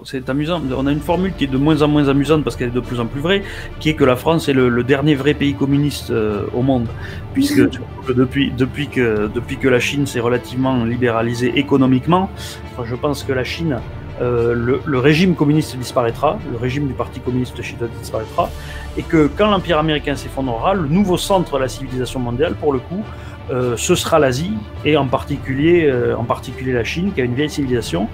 C'est amusant, on a une formule qui est de moins en moins amusante parce qu'elle est de plus en plus vraie, qui est que la France est le dernier vrai pays communiste au monde, puisque depuis que la Chine s'est relativement libéralisée économiquement, je pense que la Chine, le régime communiste disparaîtra, le régime du Parti communiste chinois disparaîtra, et que quand l'Empire américain s'effondrera, le nouveau centre de la civilisation mondiale, pour le coup, ce sera l'Asie, et en particulier la Chine, qui a une vieille civilisation,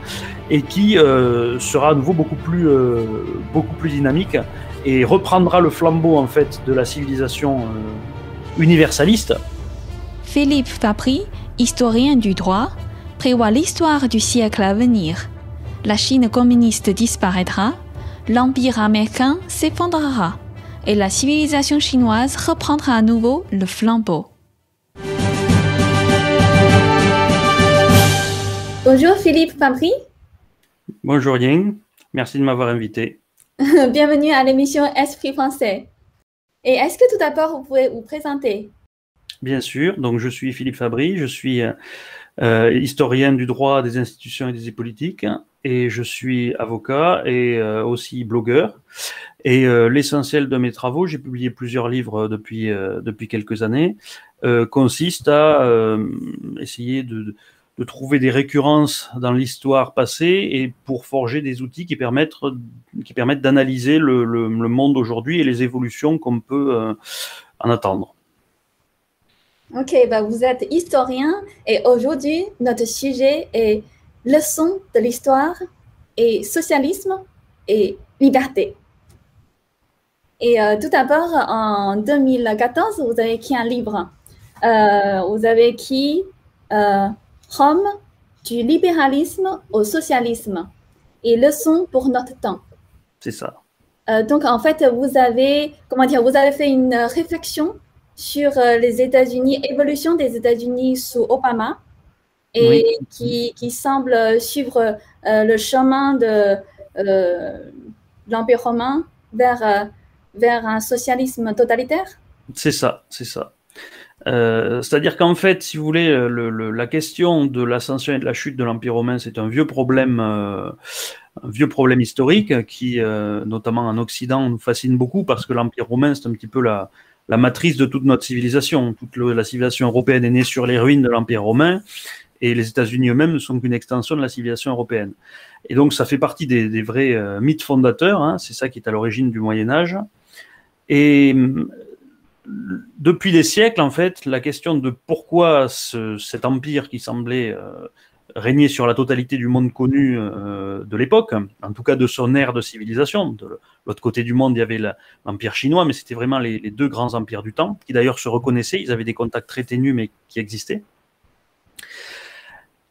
et qui sera à nouveau beaucoup plus dynamique, et reprendra le flambeau en fait de la civilisation universaliste. Philippe Fabry, historien du droit, prévoit l'histoire du siècle à venir. La Chine communiste disparaîtra, l'Empire américain s'effondrera, et la civilisation chinoise reprendra à nouveau le flambeau. Bonjour Philippe Fabry. Bonjour Ying, merci de m'avoir invité. Bienvenue à l'émission Esprit français. Et est-ce que tout d'abord vous pouvez vous présenter? Bien sûr, donc je suis Philippe Fabry, je suis historien du droit des institutions et des politiques, et je suis avocat et aussi blogueur. Et l'essentiel de mes travaux, j'ai publié plusieurs livres depuis quelques années, consiste à essayer de trouver des récurrences dans l'histoire passée et pour forger des outils qui permettent d'analyser le monde aujourd'hui et les évolutions qu'on peut en attendre. Ok, vous êtes historien et aujourd'hui, notre sujet est leçon de l'histoire et socialisme et liberté. Et tout d'abord, en 2014, vous avez écrit un livre. Vous avez écrit Rome, du libéralisme au socialisme et leçons pour notre temps. C'est ça. Donc, en fait, vous avez fait une réflexion sur les États-Unis, évolution des États-Unis sous Obama, et oui, qui semble suivre le chemin de l'Empire romain vers un socialisme totalitaire. C'est ça, c'est ça. C'est-à-dire qu'en fait, si vous voulez, la question de l'ascension et de la chute de l'Empire romain, c'est un vieux problème historique qui, notamment en Occident, nous fascine beaucoup parce que l'Empire romain, c'est un petit peu la matrice de toute notre civilisation. La civilisation européenne est née sur les ruines de l'Empire romain, et les États-Unis eux-mêmes ne sont qu'une extension de la civilisation européenne. Et donc, ça fait partie des vrais mythes fondateurs, hein, c'est ça qui est à l'origine du Moyen-Âge. Et depuis des siècles, en fait, la question de pourquoi cet empire qui semblait régner sur la totalité du monde connu de l'époque, en tout cas de son ère de civilisation. De l'autre côté du monde, il y avait l'empire chinois, mais c'était vraiment les deux grands empires du temps, qui d'ailleurs se reconnaissaient, ils avaient des contacts très ténus, mais qui existaient.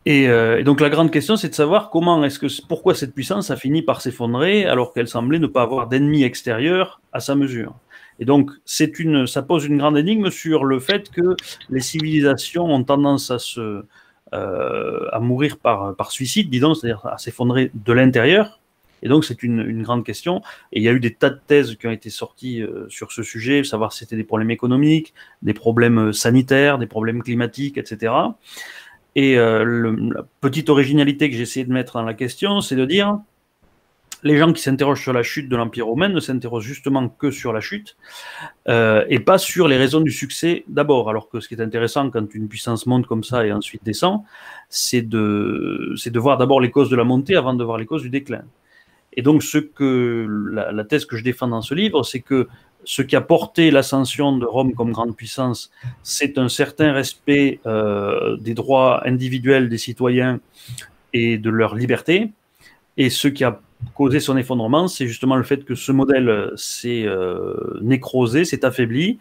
Et donc la grande question, c'est de savoir pourquoi cette puissance a fini par s'effondrer alors qu'elle semblait ne pas avoir d'ennemis extérieurs à sa mesure. Et donc ça pose une grande énigme sur le fait que les civilisations ont tendance à mourir par suicide, disons, c'est-à-dire à s'effondrer de l'intérieur. Et donc c'est une grande question. Et il y a eu des tas de thèses qui ont été sorties sur ce sujet, savoir si c'était des problèmes économiques, des problèmes sanitaires, des problèmes climatiques, etc. Et la petite originalité que j'ai essayé de mettre dans la question, c'est de dire les gens qui s'interrogent sur la chute de l'Empire romain ne s'interrogent justement que sur la chute et pas sur les raisons du succès d'abord. Alors que ce qui est intéressant quand une puissance monte comme ça et ensuite descend, c'est de voir d'abord les causes de la montée avant de voir les causes du déclin. Et donc la thèse que je défends dans ce livre, c'est que ce qui a porté l'ascension de Rome comme grande puissance, c'est un certain respect des droits individuels des citoyens et de leur liberté. Et ce qui a causé son effondrement, c'est justement le fait que ce modèle s'est nécrosé, s'est affaibli,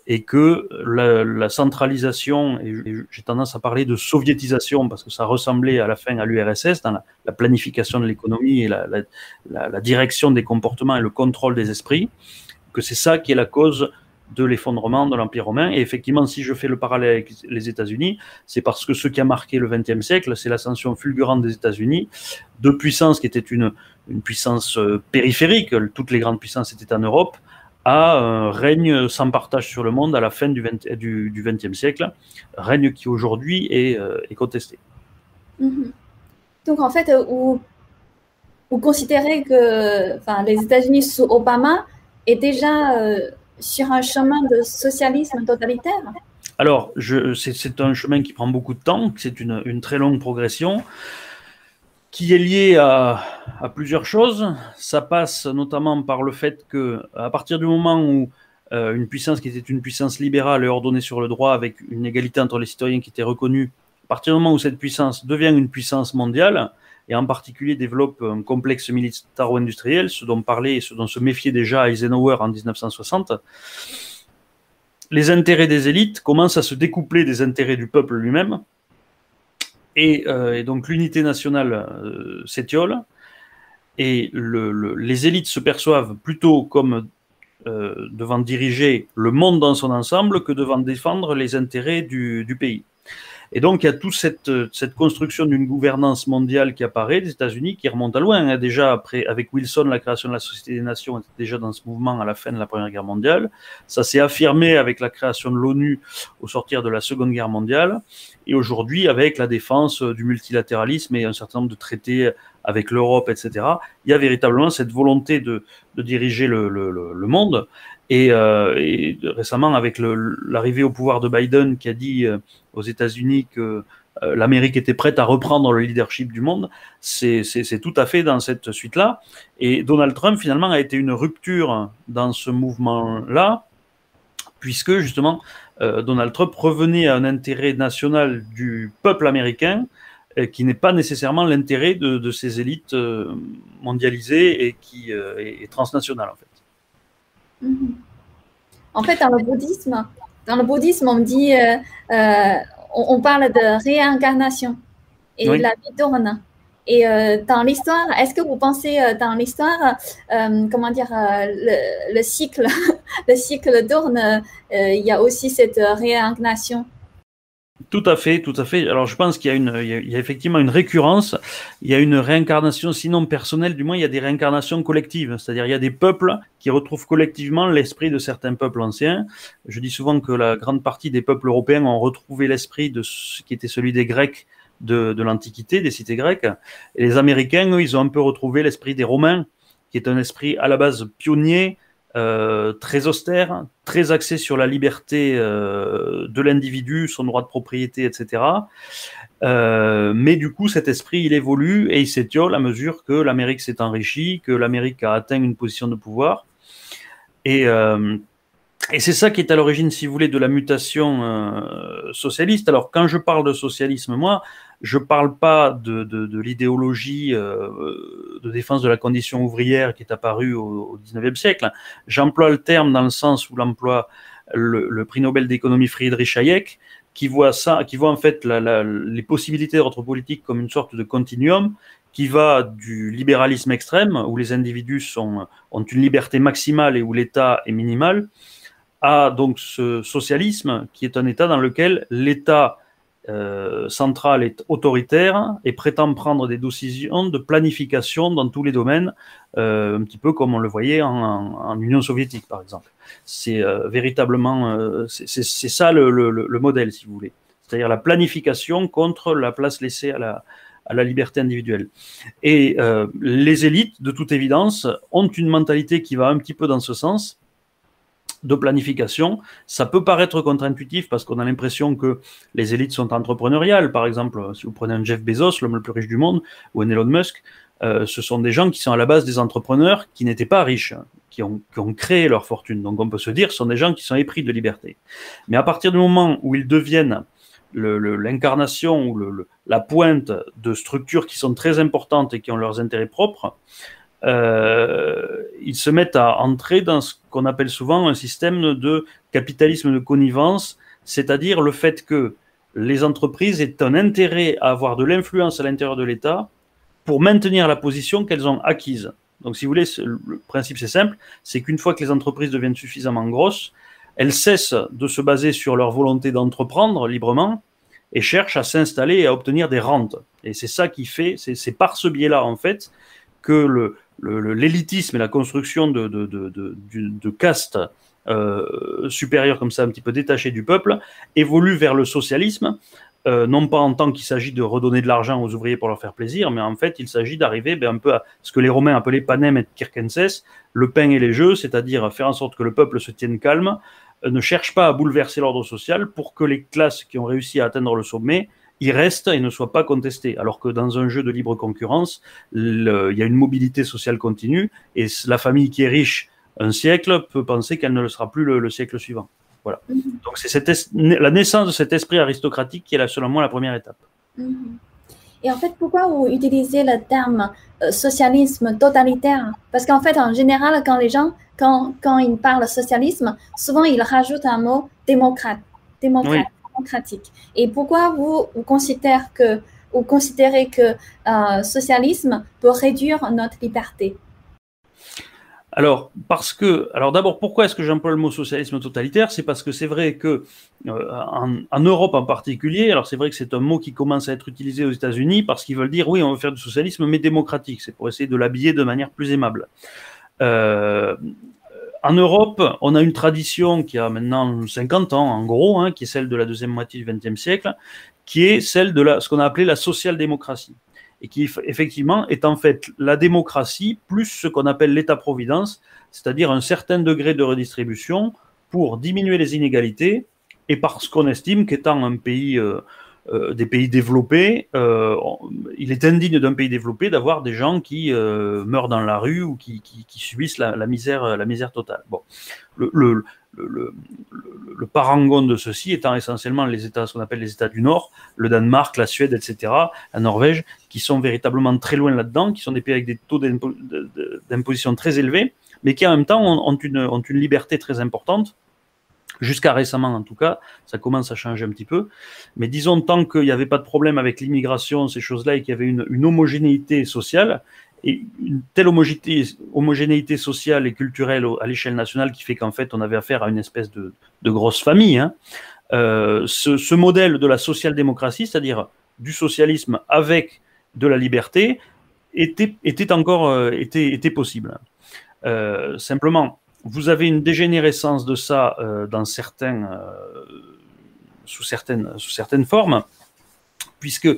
et que la centralisation, et j'ai tendance à parler de soviétisation, parce que ça ressemblait à la fin à l'URSS, dans la planification de l'économie et la direction des comportements et le contrôle des esprits, que c'est ça qui est la cause de l'effondrement de l'Empire romain. Et effectivement, si je fais le parallèle avec les États-Unis, c'est parce que ce qui a marqué le XXe siècle, c'est l'ascension fulgurante des États-Unis, de puissances qui étaient une puissance périphérique, toutes les grandes puissances étaient en Europe, à un règne sans partage sur le monde à la fin du XXe siècle, règne qui aujourd'hui est contesté. Mm-hmm. Donc en fait, vous considérez que les États-Unis sous Obama est déjà sur un chemin de socialisme totalitaire? Alors, c'est un chemin qui prend beaucoup de temps, c'est une très longue progression, qui est liée à plusieurs choses. Ça passe notamment par le fait qu'à partir du moment où une puissance qui était une puissance libérale est ordonnée sur le droit avec une égalité entre les citoyens qui était reconnue, à partir du moment où cette puissance devient une puissance mondiale, et en particulier développe un complexe militaro-industriel, ce dont parlait et ce dont se méfiait déjà Eisenhower en 1960, les intérêts des élites commencent à se découpler des intérêts du peuple lui-même, et donc l'unité nationale s'étiole, et les élites se perçoivent plutôt comme devant diriger le monde dans son ensemble que devant défendre les intérêts du pays. Et donc, il y a toute cette construction d'une gouvernance mondiale qui apparaît des États-Unis, qui remonte à loin. Déjà, après, avec Wilson, la création de la Société des Nations était déjà dans ce mouvement à la fin de la Première Guerre mondiale. Ça s'est affirmé avec la création de l'ONU au sortir de la Seconde Guerre mondiale. Et aujourd'hui, avec la défense du multilatéralisme et un certain nombre de traités avec l'Europe, etc., il y a véritablement cette volonté de diriger le monde. Et récemment, avec l'arrivée au pouvoir de Biden, qui a dit aux États-Unis que l'Amérique était prête à reprendre le leadership du monde, c'est tout à fait dans cette suite-là. Et Donald Trump, finalement, a été une rupture dans ce mouvement-là, puisque, justement, Donald Trump revenait à un intérêt national du peuple américain, qui n'est pas nécessairement l'intérêt de ces élites mondialisées et qui est transnationale, en fait. En fait, dans le bouddhisme, on dit, on parle de réincarnation et oui. La vie tourne. Et dans l'histoire, est-ce que vous pensez dans l'histoire, comment dire, le cycle, le cycle tourne, il y a aussi cette réincarnation? Tout à fait, tout à fait. Alors, je pense qu'il y a effectivement une récurrence. Il y a une réincarnation, sinon personnelle, du moins, il y a des réincarnations collectives. C'est-à-dire, il y a des peuples qui retrouvent collectivement l'esprit de certains peuples anciens. Je dis souvent que la grande partie des peuples européens ont retrouvé l'esprit de ce qui était celui des Grecs de l'Antiquité, des cités grecques. Et les Américains, eux, ils ont un peu retrouvé l'esprit des Romains, qui est un esprit à la base pionnier, très austère, très axé sur la liberté de l'individu, son droit de propriété, etc. Mais du coup, cet esprit, il évolue et il s'étiole à mesure que l'Amérique s'est enrichie, que l'Amérique a atteint une position de pouvoir. Et c'est ça qui est à l'origine, si vous voulez, de la mutation socialiste. Alors, quand je parle de socialisme, moi, je ne parle pas de l'idéologie de défense de la condition ouvrière qui est apparue au XIXe siècle. J'emploie le terme dans le sens où l'emploie le prix Nobel d'économie Friedrich Hayek, qui voit en fait les possibilités d'ordre politique comme une sorte de continuum qui va du libéralisme extrême, où les individus ont une liberté maximale et où l'État est minimal, à donc ce socialisme qui est un État dans lequel l'État central est autoritaire et prétend prendre des décisions de planification dans tous les domaines, un petit peu comme on le voyait en Union soviétique, par exemple. C'est véritablement, c'est ça le modèle, si vous voulez. C'est-à-dire la planification contre la place laissée à la liberté individuelle. Et les élites, de toute évidence, ont une mentalité qui va un petit peu dans ce sens, de planification. Ça peut paraître contre-intuitif parce qu'on a l'impression que les élites sont entrepreneuriales. Par exemple, si vous prenez un Jeff Bezos, l'homme le plus riche du monde, ou un Elon Musk, ce sont des gens qui sont à la base des entrepreneurs qui n'étaient pas riches, qui ont créé leur fortune. Donc on peut se dire, ce sont des gens qui sont épris de liberté. Mais à partir du moment où ils deviennent l'incarnation ou la pointe de structures qui sont très importantes et qui ont leurs intérêts propres, ils se mettent à entrer dans ce qu'on appelle souvent un système de capitalisme de connivence, c'est-à-dire le fait que les entreprises aient un intérêt à avoir de l'influence à l'intérieur de l'État pour maintenir la position qu'elles ont acquise. Donc si vous voulez, le principe c'est simple, c'est qu'une fois que les entreprises deviennent suffisamment grosses, elles cessent de se baser sur leur volonté d'entreprendre librement et cherchent à s'installer et à obtenir des rentes. Et c'est ça qui fait, c'est par ce biais-là en fait que l'élitisme et la construction de castes supérieures comme ça, un petit peu détachées du peuple, évoluent vers le socialisme, non pas en tant qu'il s'agit de redonner de l'argent aux ouvriers pour leur faire plaisir, mais en fait, il s'agit d'arriver un peu à ce que les Romains appelaient panem et circenses, le pain et les jeux, c'est-à-dire faire en sorte que le peuple se tienne calme, ne cherche pas à bouleverser l'ordre social pour que les classes qui ont réussi à atteindre le sommet y restent et ne soient pas contestées. Alors que dans un jeu de libre concurrence, il y a une mobilité sociale continue et la famille qui est riche un siècle peut penser qu'elle ne le sera plus le siècle suivant. Voilà. Donc c'est la naissance de cet esprit aristocratique qui est, selon moi, la première étape. Et en fait, pourquoi vous utilisez le terme socialisme totalitaire? Parce qu'en fait, en général, quand les gens, quand ils parlent socialisme, souvent ils rajoutent un mot démocratique. Et pourquoi vous considérez que socialisme peut réduire notre liberté? Alors d'abord, pourquoi est-ce que j'emploie le mot socialisme totalitaire? C'est parce que c'est vrai que en Europe en particulier, alors c'est vrai que c'est un mot qui commence à être utilisé aux États-Unis parce qu'ils veulent dire oui, on veut faire du socialisme mais démocratique. C'est pour essayer de l'habiller de manière plus aimable. En Europe, on a une tradition qui a maintenant 50 ans, en gros, qui est celle de la deuxième moitié du XXe siècle, qui est celle de ce qu'on a appelé la social-démocratie. Et qui, effectivement, est en fait la démocratie plus ce qu'on appelle l'État-providence, c'est-à-dire un certain degré de redistribution pour diminuer les inégalités, et parce qu'on estime qu'étant un pays, des pays développés, il est indigne d'un pays développé d'avoir des gens qui meurent dans la rue ou qui subissent la misère totale. Bon. Le parangon de ceci étant essentiellement les États, ce qu'on appelle les États du Nord, le Danemark, la Suède, etc., la Norvège, qui sont véritablement très loin là-dedans, qui sont des pays avec des taux d'imposition très élevés, mais qui en même temps ont une liberté très importante. Jusqu'à récemment, en tout cas, ça commence à changer un petit peu. Mais disons, tant qu'il n'y avait pas de problème avec l'immigration, ces choses-là, et qu'il y avait une homogénéité sociale, et une telle homogénéité sociale et culturelle à l'échelle nationale qui fait qu'en fait, on avait affaire à une espèce de grosse famille. Ce modèle de la social-démocratie, c'est-à-dire du socialisme avec de la liberté, était possible. Simplement, vous avez une dégénérescence de ça sous certaines formes, puisque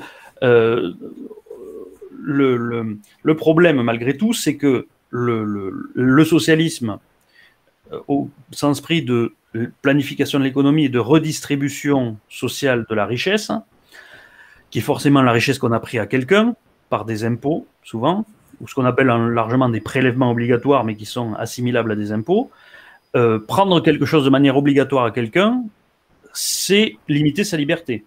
le problème, malgré tout, c'est que le socialisme, au sens pris de planification de l'économie et de redistribution sociale de la richesse, qui est forcément la richesse qu'on a pris à quelqu'un, par des impôts, souvent, ou ce qu'on appelle largement des prélèvements obligatoires, mais qui sont assimilables à des impôts, prendre quelque chose de manière obligatoire à quelqu'un, c'est limiter sa liberté.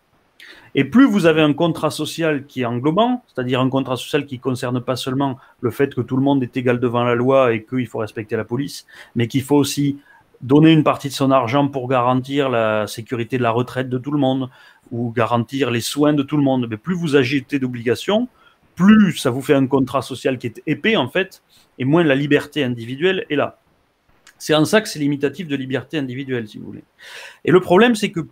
Et plus vous avez un contrat social qui est englobant, c'est-à-dire un contrat social qui ne concerne pas seulement le fait que tout le monde est égal devant la loi et qu'il faut respecter la police, mais qu'il faut aussi donner une partie de son argent pour garantir la sécurité de la retraite de tout le monde ou garantir les soins de tout le monde. Mais plus vous agitez d'obligations, plus ça vous fait un contrat social qui est épais en fait, et moins la liberté individuelle est là. C'est en ça que c'est limitatif de liberté individuelle, si vous voulez. Et le problème, c'est que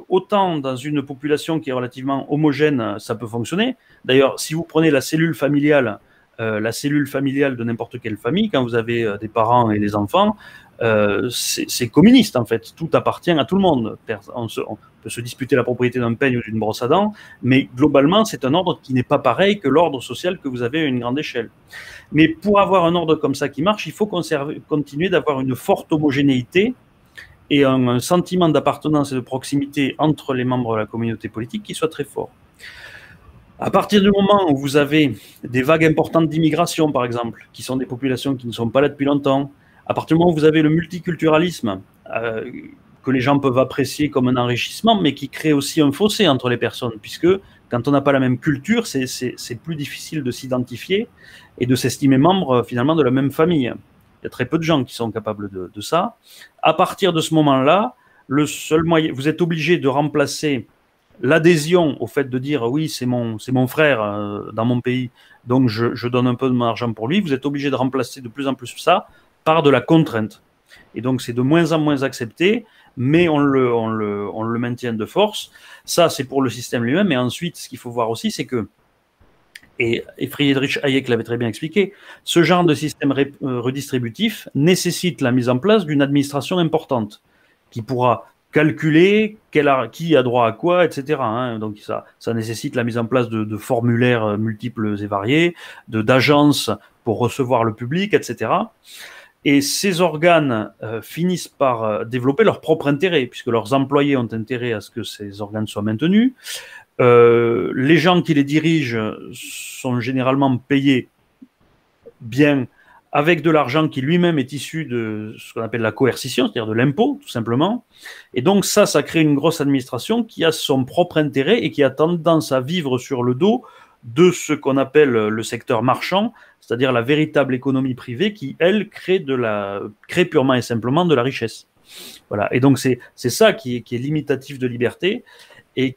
autant dans une population qui est relativement homogène, ça peut fonctionner. D'ailleurs, si vous prenez la cellule familiale de n'importe quelle famille, quand vous avez des parents et des enfants, c'est communiste en fait. Tout appartient à tout le monde. On peut se disputer la propriété d'un peigne ou d'une brosse à dents, mais globalement, c'est un ordre qui n'est pas pareil que l'ordre social que vous avez à une grande échelle. Mais pour avoir un ordre comme ça qui marche, il faut continuer d'avoir une forte homogénéité et un sentiment d'appartenance et de proximité entre les membres de la communauté politique qui soit très fort. À partir du moment où vous avez des vagues importantes d'immigration, par exemple, qui sont des populations qui ne sont pas là depuis longtemps, à partir du moment où vous avez le multiculturalisme, que les gens peuvent apprécier comme un enrichissement, mais qui crée aussi un fossé entre les personnes, puisque quand on n'a pas la même culture, c'est plus difficile de s'identifier et de s'estimer membre finalement de la même famille. Il y a très peu de gens qui sont capables de ça. À partir de ce moment-là, le seul moyen, vous êtes obligé de remplacer l'adhésion au fait de dire oui, c'est mon frère dans mon pays, donc je donne un peu de mon argent pour lui. Vous êtes obligé de remplacer de plus en plus ça par de la contrainte. Et donc c'est de moins en moins accepté, mais on le maintient de force. Ça, c'est pour le système lui-même. Et ensuite, ce qu'il faut voir aussi, c'est que, et Friedrich Hayek l'avait très bien expliqué, ce genre de système redistributif nécessite la mise en place d'une administration importante qui pourra calculer qui a droit à quoi, etc. Hein. Donc ça nécessite la mise en place de formulaires multiples et variés, d'agences pour recevoir le public, etc. Et ces organes finissent par développer leur propre intérêt, puisque leurs employés ont intérêt à ce que ces organes soient maintenus. Les gens qui les dirigent sont généralement payés bien avec de l'argent qui lui-même est issu de ce qu'on appelle la coercition, c'est-à-dire de l'impôt, tout simplement. Et donc ça crée une grosse administration qui a son propre intérêt et qui a tendance à vivre sur le dos de ce qu'on appelle le secteur marchand, c'est-à-dire la véritable économie privée qui, elle, crée purement et simplement de la richesse. Voilà. Et donc c'est ça qui est limitatif de liberté. Et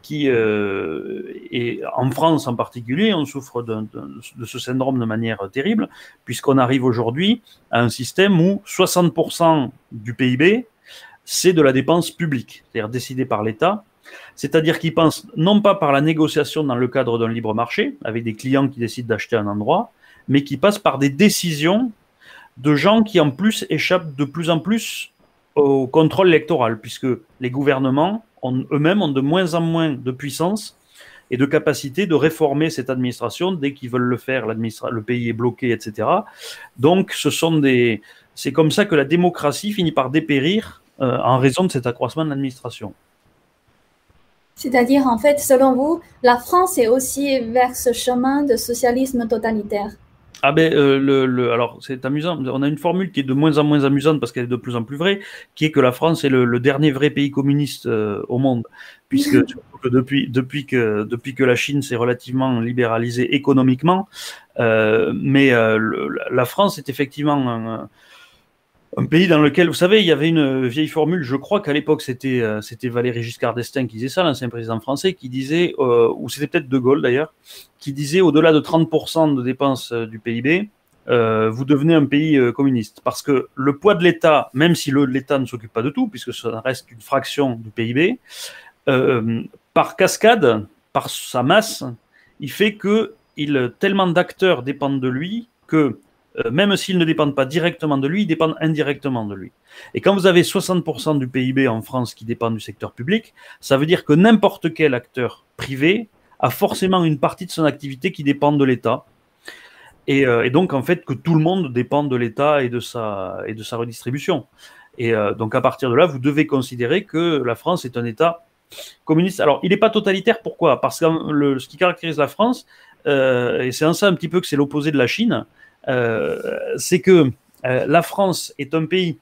et en France en particulier, on souffre de ce syndrome de manière terrible, puisqu'on arrive aujourd'hui à un système où 60% du PIB, c'est de la dépense publique, c'est-à-dire décidée par l'État, c'est-à-dire qu'ils pensent non pas par la négociation dans le cadre d'un libre marché, avec des clients qui décident d'acheter un endroit, mais qui passent par des décisions de gens qui en plus échappent de plus en plus au contrôle électoral, puisque les gouvernements eux-mêmes ont de moins en moins de puissance et de capacité de réformer cette administration. Dès qu'ils veulent le faire, le pays est bloqué, etc. Donc, c'est comme ça que la démocratie finit par dépérir en raison de cet accroissement de l'administration. C'est-à-dire, en fait, selon vous, la France est aussi vers ce chemin de socialisme totalitaire. Ah ben, alors c'est amusant, on a une formule qui est de moins en moins amusante parce qu'elle est de plus en plus vraie, qui est que la France est le dernier vrai pays communiste au monde, puisque depuis que la Chine s'est relativement libéralisée économiquement, mais la France est effectivement un pays dans lequel, vous savez, il y avait une vieille formule, je crois qu'à l'époque c'était Valéry Giscard d'Estaing qui disait ça, l'ancien président français, qui disait, ou c'était peut-être De Gaulle d'ailleurs, qui disait au-delà de 30% de dépenses du PIB, vous devenez un pays communiste. Parce que le poids de l'État, même si l'État ne s'occupe pas de tout, puisque ça reste une fraction du PIB, par cascade, par sa masse, il fait que tellement d'acteurs dépendent de lui que même s'ils ne dépendent pas directement de lui, ils dépendent indirectement de lui. Et quand vous avez 60% du PIB en France qui dépend du secteur public, ça veut dire que n'importe quel acteur privé a forcément une partie de son activité qui dépend de l'État. Et donc, en fait, que tout le monde dépend de l'État et de sa redistribution. Et donc, à partir de là, vous devez considérer que la France est un État communiste. Alors, il n'est pas totalitaire, pourquoi? Parce que ce qui caractérise la France, et c'est en ça un petit peu que c'est l'opposé de la Chine, c'est que la France est un pays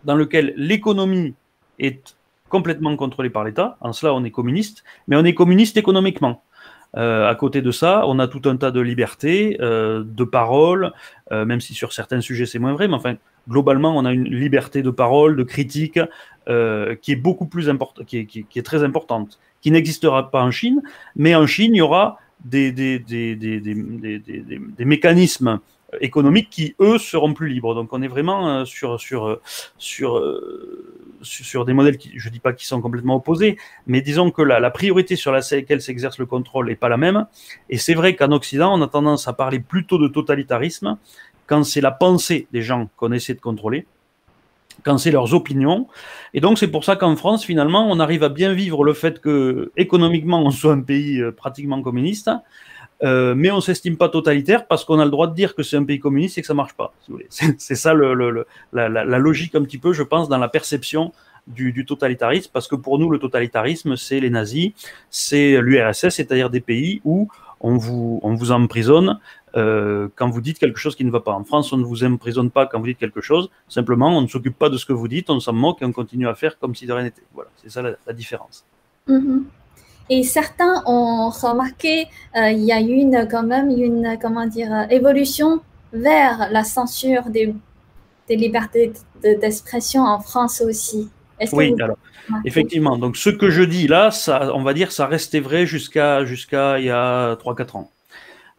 dans lequel l'économie est complètement contrôlée par l'État. En cela, on est communiste, mais on est communiste économiquement. À côté de ça, on a tout un tas de libertés, de parole, même si sur certains sujets c'est moins vrai, mais enfin, globalement, on a une liberté de parole, de critique, qui est beaucoup plus importante, qui est très importante, qui n'existera pas en Chine, mais en Chine, il y aura des mécanismes économiques qui, eux, seront plus libres. Donc, on est vraiment sur des modèles qui, je ne dis pas qu'ils sont complètement opposés, mais disons que la priorité sur laquelle s'exerce le contrôle n'est pas la même. Et c'est vrai qu'en Occident, on a tendance à parler plutôt de totalitarisme quand c'est la pensée des gens qu'on essaie de contrôler, quand c'est leurs opinions. Et donc, c'est pour ça qu'en France, finalement, on arrive à bien vivre le fait que, économiquement, on soit un pays pratiquement communiste, mais on ne s'estime pas totalitaire parce qu'on a le droit de dire que c'est un pays communiste et que ça ne marche pas, si vous voulez. C'est ça la logique un petit peu, je pense, dans la perception du totalitarisme, parce que pour nous, le totalitarisme, c'est les nazis, c'est l'URSS, c'est-à-dire des pays où on vous emprisonne quand vous dites quelque chose qui ne va pas. En France, on ne vous emprisonne pas quand vous dites quelque chose, simplement, on ne s'occupe pas de ce que vous dites, on s'en moque et on continue à faire comme si de rien n'était. Voilà, c'est ça la différence. Mm-hmm. Et certains ont remarqué il y a quand même une évolution vers la censure des libertés d'expression en France aussi. Oui, alors, effectivement. Donc, ce que je dis là, ça, on va dire, ça restait vrai jusqu'à il y a 3-4 ans.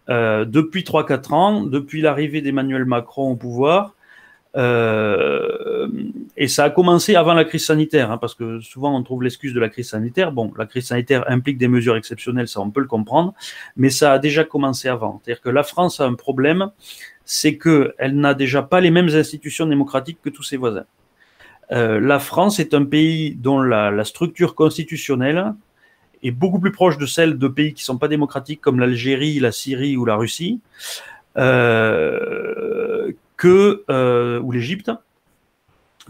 Depuis 3-4 ans, depuis l'arrivée d'Emmanuel Macron au pouvoir, et ça a commencé avant la crise sanitaire, hein, parce que souvent on trouve l'excuse de la crise sanitaire. Bon, la crise sanitaire implique des mesures exceptionnelles, ça on peut le comprendre, mais ça a déjà commencé avant. C'est-à-dire que la France a un problème, c'est qu'elle n'a déjà pas les mêmes institutions démocratiques que tous ses voisins. La France est un pays dont la structure constitutionnelle est beaucoup plus proche de celle de pays qui ne sont pas démocratiques comme l'Algérie, la Syrie ou la Russie, ou l'Égypte,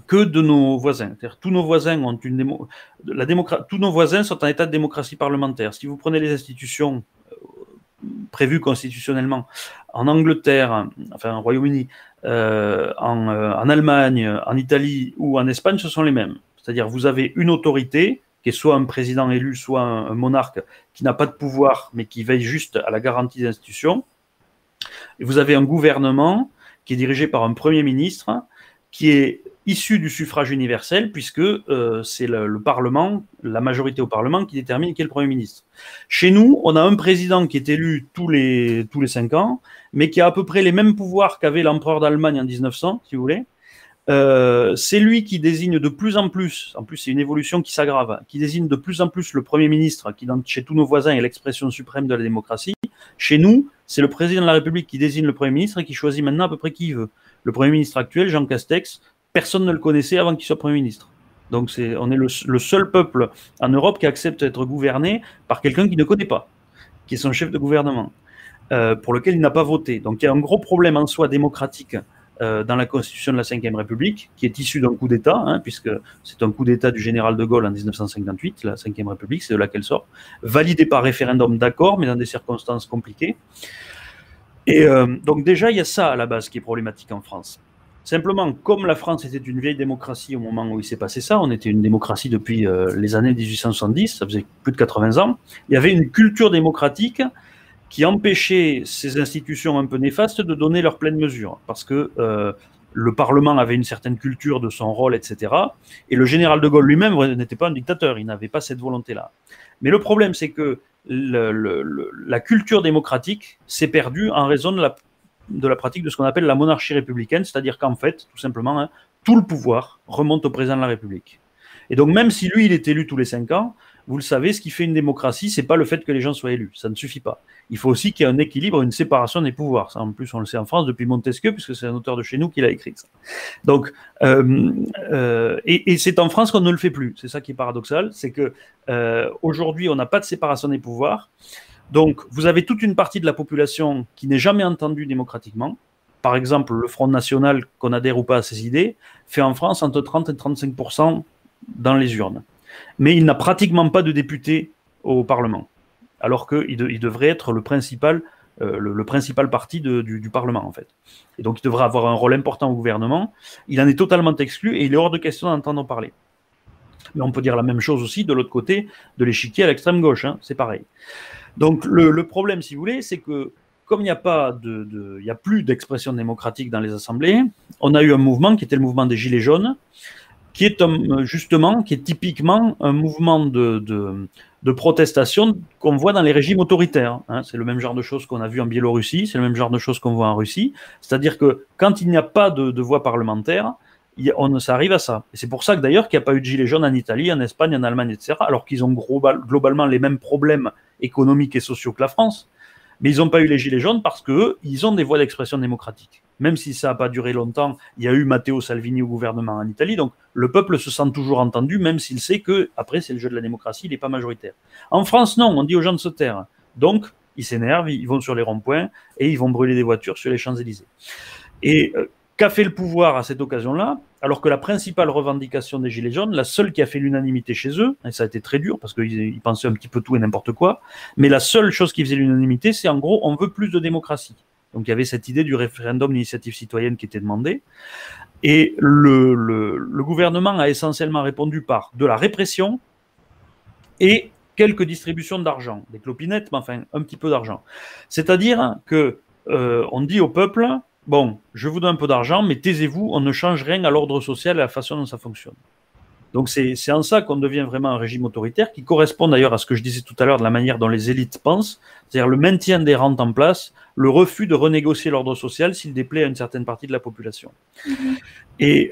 que de nos voisins. C'est-à-dire, tous nos voisins ont tous nos voisins sont en état de démocratie parlementaire. Si vous prenez les institutions prévues constitutionnellement en Angleterre, enfin au Royaume-Uni, en Allemagne, en Italie ou en Espagne, ce sont les mêmes. C'est-à-dire, vous avez une autorité qui est soit un président élu, soit un monarque qui n'a pas de pouvoir, mais qui veille juste à la garantie des institutions. Et vous avez un gouvernement qui est dirigé par un Premier ministre qui est issu du suffrage universel, puisque c'est le Parlement, la majorité au Parlement, qui détermine qui est le Premier ministre. Chez nous, on a un président qui est élu tous les 5 ans, mais qui a à peu près les mêmes pouvoirs qu'avait l'empereur d'Allemagne en 1900, si vous voulez. C'est lui qui désigne de plus en plus c'est une évolution qui s'aggrave, qui désigne de plus en plus le Premier ministre, qui chez tous nos voisins est l'expression suprême de la démocratie. Chez nous, c'est le président de la République qui désigne le Premier ministre et qui choisit maintenant à peu près qui il veut. Le Premier ministre actuel, Jean Castex, personne ne le connaissait avant qu'il soit Premier ministre. Donc on est le seul peuple en Europe qui accepte d'être gouverné par quelqu'un qu'il ne connaît pas, qui est son chef de gouvernement, pour lequel il n'a pas voté. Donc il y a un gros problème en soi démocratique dans la constitution de la Ve République, qui est issue d'un coup d'État, puisque c'est un coup d'État du général de Gaulle en 1958, la Ve République, c'est de là qu'elle sort, validée par référendum, d'accord, mais dans des circonstances compliquées. Et donc déjà, il y a ça à la base qui est problématique en France. Simplement, comme la France était une vieille démocratie au moment où il s'est passé ça, on était une démocratie depuis les années 1870, ça faisait plus de 80 ans, il y avait une culture démocratique qui empêchait ces institutions un peu néfastes de donner leur pleine mesure, parce que le Parlement avait une certaine culture de son rôle, etc. Et le général de Gaulle lui-même n'était pas un dictateur, il n'avait pas cette volonté-là. Mais le problème, c'est que la culture démocratique s'est perdue en raison de la pratique de ce qu'on appelle la monarchie républicaine, c'est-à-dire qu'en fait, tout simplement, tout le pouvoir remonte au président de la République. Et donc, même si lui, il est élu tous les 5 ans, vous le savez, ce qui fait une démocratie, c'est pas le fait que les gens soient élus, ça ne suffit pas. Il faut aussi qu'il y ait un équilibre, une séparation des pouvoirs. Ça, en plus, on le sait en France depuis Montesquieu, puisque c'est un auteur de chez nous qui l'a écrit. Ça. Donc, et c'est en France qu'on ne le fait plus. C'est ça qui est paradoxal, c'est que aujourd'hui, on n'a pas de séparation des pouvoirs. Donc, vous avez toute une partie de la population qui n'est jamais entendue démocratiquement. Par exemple, le Front National, qu'on adhère ou pas à ses idées, fait en France entre 30 et 35% dans les urnes. Mais il n'a pratiquement pas de députés au Parlement, alors qu'il devrait être le principal parti du Parlement, en fait. Et donc, il devrait avoir un rôle important au gouvernement. Il en est totalement exclu et il est hors de question d'entendre parler. Mais on peut dire la même chose aussi de l'autre côté de l'échiquier à l'extrême gauche, c'est pareil. Donc, le problème, si vous voulez, c'est que comme il n'y a plus d'expression démocratique dans les assemblées, on a eu un mouvement qui était le mouvement des Gilets jaunes, qui est typiquement un mouvement de protestation qu'on voit dans les régimes autoritaires. C'est le même genre de choses qu'on a vu en Biélorussie, c'est le même genre de choses qu'on voit en Russie. C'est-à-dire que quand il n'y a pas de voix parlementaire, ça arrive à ça. Et c'est pour ça que d'ailleurs qu'il n'y a pas eu de gilets jaunes en Italie, en Espagne, en Allemagne, etc., alors qu'ils ont globalement les mêmes problèmes économiques et sociaux que la France. Mais ils n'ont pas eu les gilets jaunes parce qu'eux, ils ont des voies d'expression démocratique. Même si ça n'a pas duré longtemps, il y a eu Matteo Salvini au gouvernement en Italie, donc le peuple se sent toujours entendu, même s'il sait que, après, c'est le jeu de la démocratie, il n'est pas majoritaire. En France, non, on dit aux gens de se taire. Donc, ils s'énervent, ils vont sur les ronds-points et ils vont brûler des voitures sur les Champs-Élysées. Et qu'a fait le pouvoir à cette occasion-là, alors que la principale revendication des Gilets jaunes, la seule qui a fait l'unanimité chez eux, et ça a été très dur parce qu'ils pensaient un petit peu tout et n'importe quoi, mais la seule chose qui faisait l'unanimité, c'est en gros, on veut plus de démocratie. Donc il y avait cette idée du référendum d'initiative citoyenne qui était demandée, et le gouvernement a essentiellement répondu par de la répression et quelques distributions d'argent, des clopinettes, mais enfin un petit peu d'argent. C'est-à-dire que on dit au peuple, bon, je vous donne un peu d'argent, mais taisez-vous, on ne change rien à l'ordre social et à la façon dont ça fonctionne. Donc c'est en ça qu'on devient vraiment un régime autoritaire, qui correspond d'ailleurs à ce que je disais tout à l'heure de la manière dont les élites pensent, c'est-à-dire le maintien des rentes en place, le refus de renégocier l'ordre social s'il déplaît à une certaine partie de la population. Et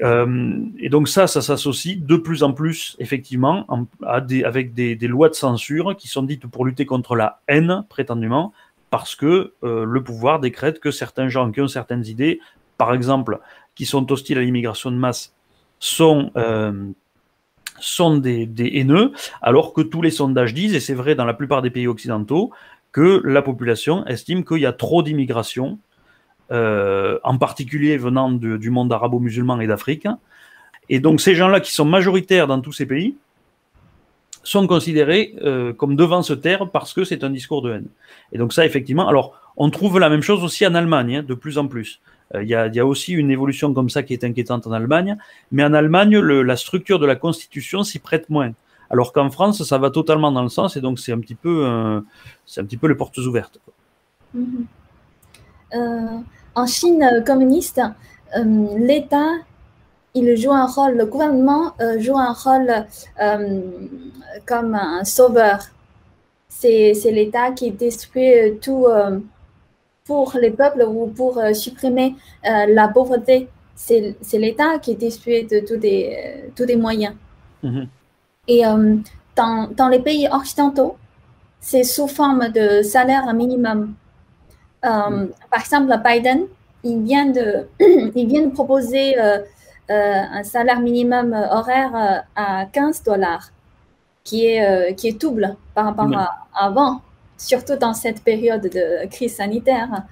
donc ça s'associe de plus en plus, effectivement, avec des lois de censure qui sont dites pour lutter contre la haine, prétendument, parce que le pouvoir décrète que certains gens qui ont certaines idées, par exemple, qui sont hostiles à l'immigration de masse, sont des haineux, alors que tous les sondages disent, et c'est vrai dans la plupart des pays occidentaux, que la population estime qu'il y a trop d'immigration, en particulier venant du monde arabo-musulman et d'Afrique. Et donc ces gens-là qui sont majoritaires dans tous ces pays sont considérés comme devant se taire parce que c'est un discours de haine. Et donc ça, effectivement, alors on trouve la même chose aussi en Allemagne, hein, de plus en plus. Il y a aussi une évolution comme ça qui est inquiétante en Allemagne, mais en Allemagne, la structure de la Constitution s'y prête moins. Alors qu'en France, ça va totalement dans le sens, et donc c'est un petit peu les portes ouvertes. En Chine communiste, l'État, il joue un rôle, le gouvernement joue un rôle comme un sauveur. C'est l'État qui détruit tout pour les peuples ou pour supprimer la pauvreté. C'est l'État qui détruit tous les moyens. Et dans les pays occidentaux, c'est sous forme de salaire minimum. Par exemple, Biden, il vient de proposer un salaire minimum horaire à $15, qui est double par rapport à avant, surtout dans cette période de crise sanitaire.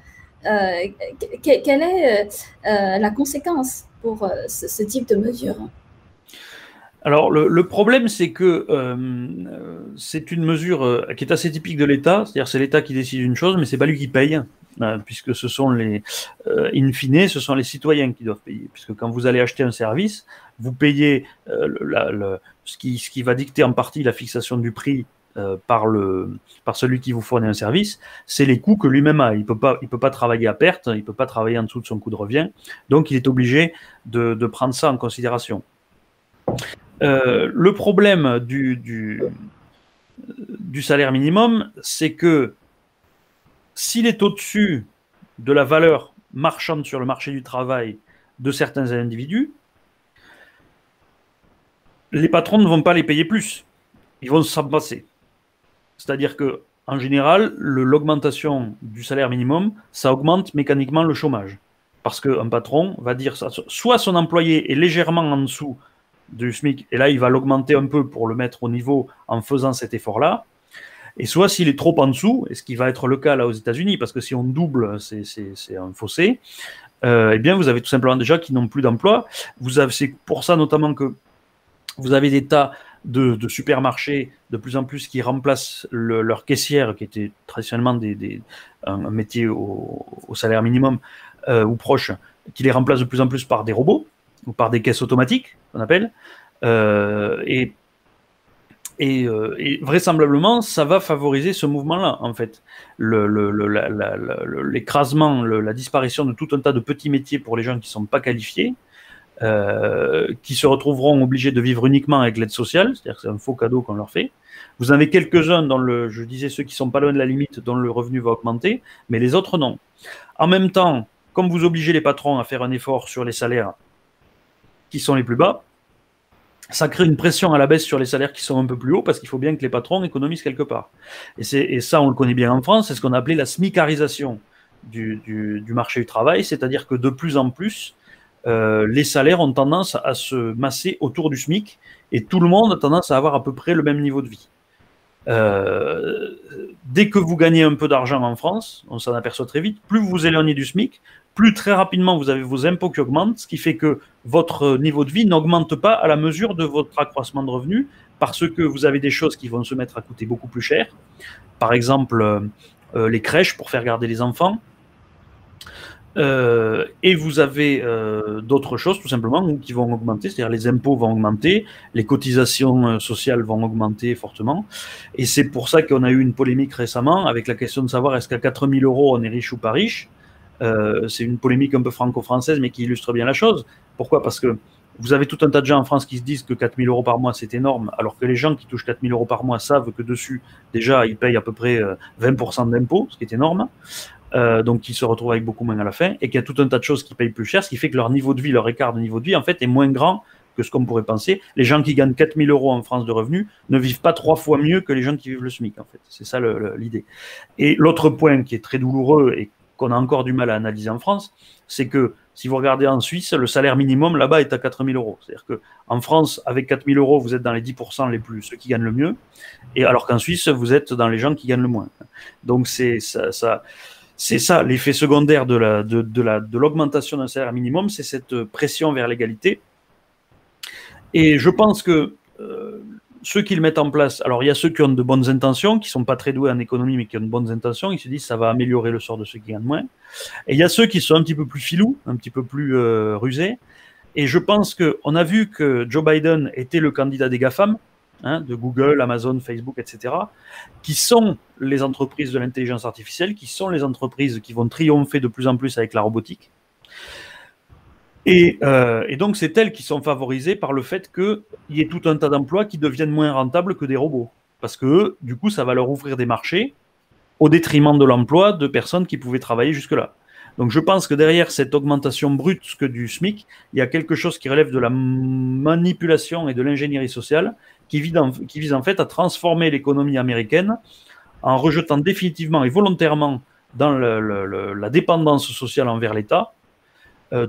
Quelle est la conséquence pour ce type de mesure? Alors, le problème, c'est que c'est une mesure qui est assez typique de l'État, c'est-à-dire c'est l'État qui décide une chose, mais c'est pas lui qui paye, puisque ce sont in fine, ce sont les citoyens qui doivent payer, puisque quand vous allez acheter un service, vous payez ce qui va dicter en partie la fixation du prix par celui qui vous fournit un service, c'est les coûts que lui-même a. Il peut pas travailler à perte, il peut pas travailler en dessous de son coût de revient, donc il est obligé de prendre ça en considération. Le problème du salaire minimum, c'est que s'il est au-dessus de la valeur marchande sur le marché du travail de certains individus, les patrons ne vont pas les payer plus. Ils vont s'en passer. C'est-à-dire que, en général, l'augmentation du salaire minimum, ça augmente mécaniquement le chômage. Parce qu'un patron va dire ça. Soit son employé est légèrement en dessous du SMIC, et là, il va l'augmenter un peu pour le mettre au niveau en faisant cet effort-là. Et soit s'il est trop en dessous, et ce qui va être le cas là aux États-Unis, parce que si on double, c'est un fossé, eh bien, vous avez tout simplement des gens qui n'ont plus d'emploi. C'est pour ça notamment que vous avez des tas de supermarchés de plus en plus qui remplacent leurs caissières, qui étaient traditionnellement un métier au salaire minimum ou proche, qui les remplacent de plus en plus par des robots ou par des caisses automatiques, qu'on appelle. Et vraisemblablement, ça va favoriser ce mouvement-là, en fait. L'écrasement, la disparition de tout un tas de petits métiers pour les gens qui ne sont pas qualifiés, qui se retrouveront obligés de vivre uniquement avec l'aide sociale, c'est-à-dire que c'est un faux cadeau qu'on leur fait. Vous en avez quelques-uns, je disais ceux qui sont pas loin de la limite, dont le revenu va augmenter, mais les autres non. En même temps, comme vous obligez les patrons à faire un effort sur les salaires qui sont les plus bas, ça crée une pression à la baisse sur les salaires qui sont un peu plus hauts, parce qu'il faut bien que les patrons économisent quelque part. Et ça, on le connaît bien en France, c'est ce qu'on a appelé la smicarisation du marché du travail, c'est-à-dire que de plus en plus, les salaires ont tendance à se masser autour du SMIC, et tout le monde a tendance à avoir à peu près le même niveau de vie. Dès que vous gagnez un peu d'argent en France, on s'en aperçoit très vite, plus vous vous éloignez du SMIC, plus très rapidement vous avez vos impôts qui augmentent, ce qui fait que votre niveau de vie n'augmente pas à la mesure de votre accroissement de revenus, parce que vous avez des choses qui vont se mettre à coûter beaucoup plus cher. Par exemple, les crèches pour faire garder les enfants. Et vous avez d'autres choses tout simplement qui vont augmenter, c'est-à-dire les impôts vont augmenter, les cotisations sociales vont augmenter fortement, et c'est pour ça qu'on a eu une polémique récemment avec la question de savoir est-ce qu'à 4 000 € on est riche ou pas riche. C'est une polémique un peu franco-française mais qui illustre bien la chose. Pourquoi? Parce que vous avez tout un tas de gens en France qui se disent que 4 000 € par mois c'est énorme, alors que les gens qui touchent 4 000 € par mois savent que dessus déjà ils payent à peu près 20% d'impôts, ce qui est énorme. Donc qui se retrouvent avec beaucoup moins à la fin, et qu'il y a tout un tas de choses qui payent plus cher, ce qui fait que leur niveau de vie, leur écart de niveau de vie, en fait, est moins grand que ce qu'on pourrait penser. Les gens qui gagnent 4 000 € en France de revenus ne vivent pas 3 fois mieux que les gens qui vivent le SMIC, en fait. C'est ça l'idée. Et l'autre point qui est très douloureux et qu'on a encore du mal à analyser en France, c'est que Si vous regardez en Suisse, le salaire minimum là-bas est à 4 000 euros. C'est-à-dire qu'en France, avec 4 000 euros, vous êtes dans les 10% ceux qui gagnent le mieux, et alors qu'en Suisse, vous êtes dans les gens qui gagnent le moins. Donc c'est ça l'effet secondaire de l'augmentation d'un salaire minimum, c'est cette pression vers l'égalité. Et je pense que ceux qui le mettent en place, alors il y a ceux qui ont de bonnes intentions, qui ne sont pas très doués en économie, mais qui ont de bonnes intentions, ils se disent ça va améliorer le sort de ceux qui gagnent moins. Et il y a ceux qui sont un petit peu plus filous, un petit peu plus rusés. Et je pense qu'on a vu que Joe Biden était le candidat des GAFAM, de Google, Amazon, Facebook, etc., qui sont les entreprises de l'intelligence artificielle, qui sont les entreprises qui vont triompher de plus en plus avec la robotique. Et donc, c'est elles qui sont favorisées par le fait qu'il y ait tout un tas d'emplois qui deviennent moins rentables que des robots. Parce que, du coup, ça va leur ouvrir des marchés au détriment de l'emploi de personnes qui pouvaient travailler jusque-là. Donc, je pense que derrière cette augmentation brusque du SMIC, il y a quelque chose qui relève de la manipulation et de l'ingénierie sociale qui vise en fait à transformer l'économie américaine en rejetant définitivement et volontairement dans la dépendance sociale envers l'État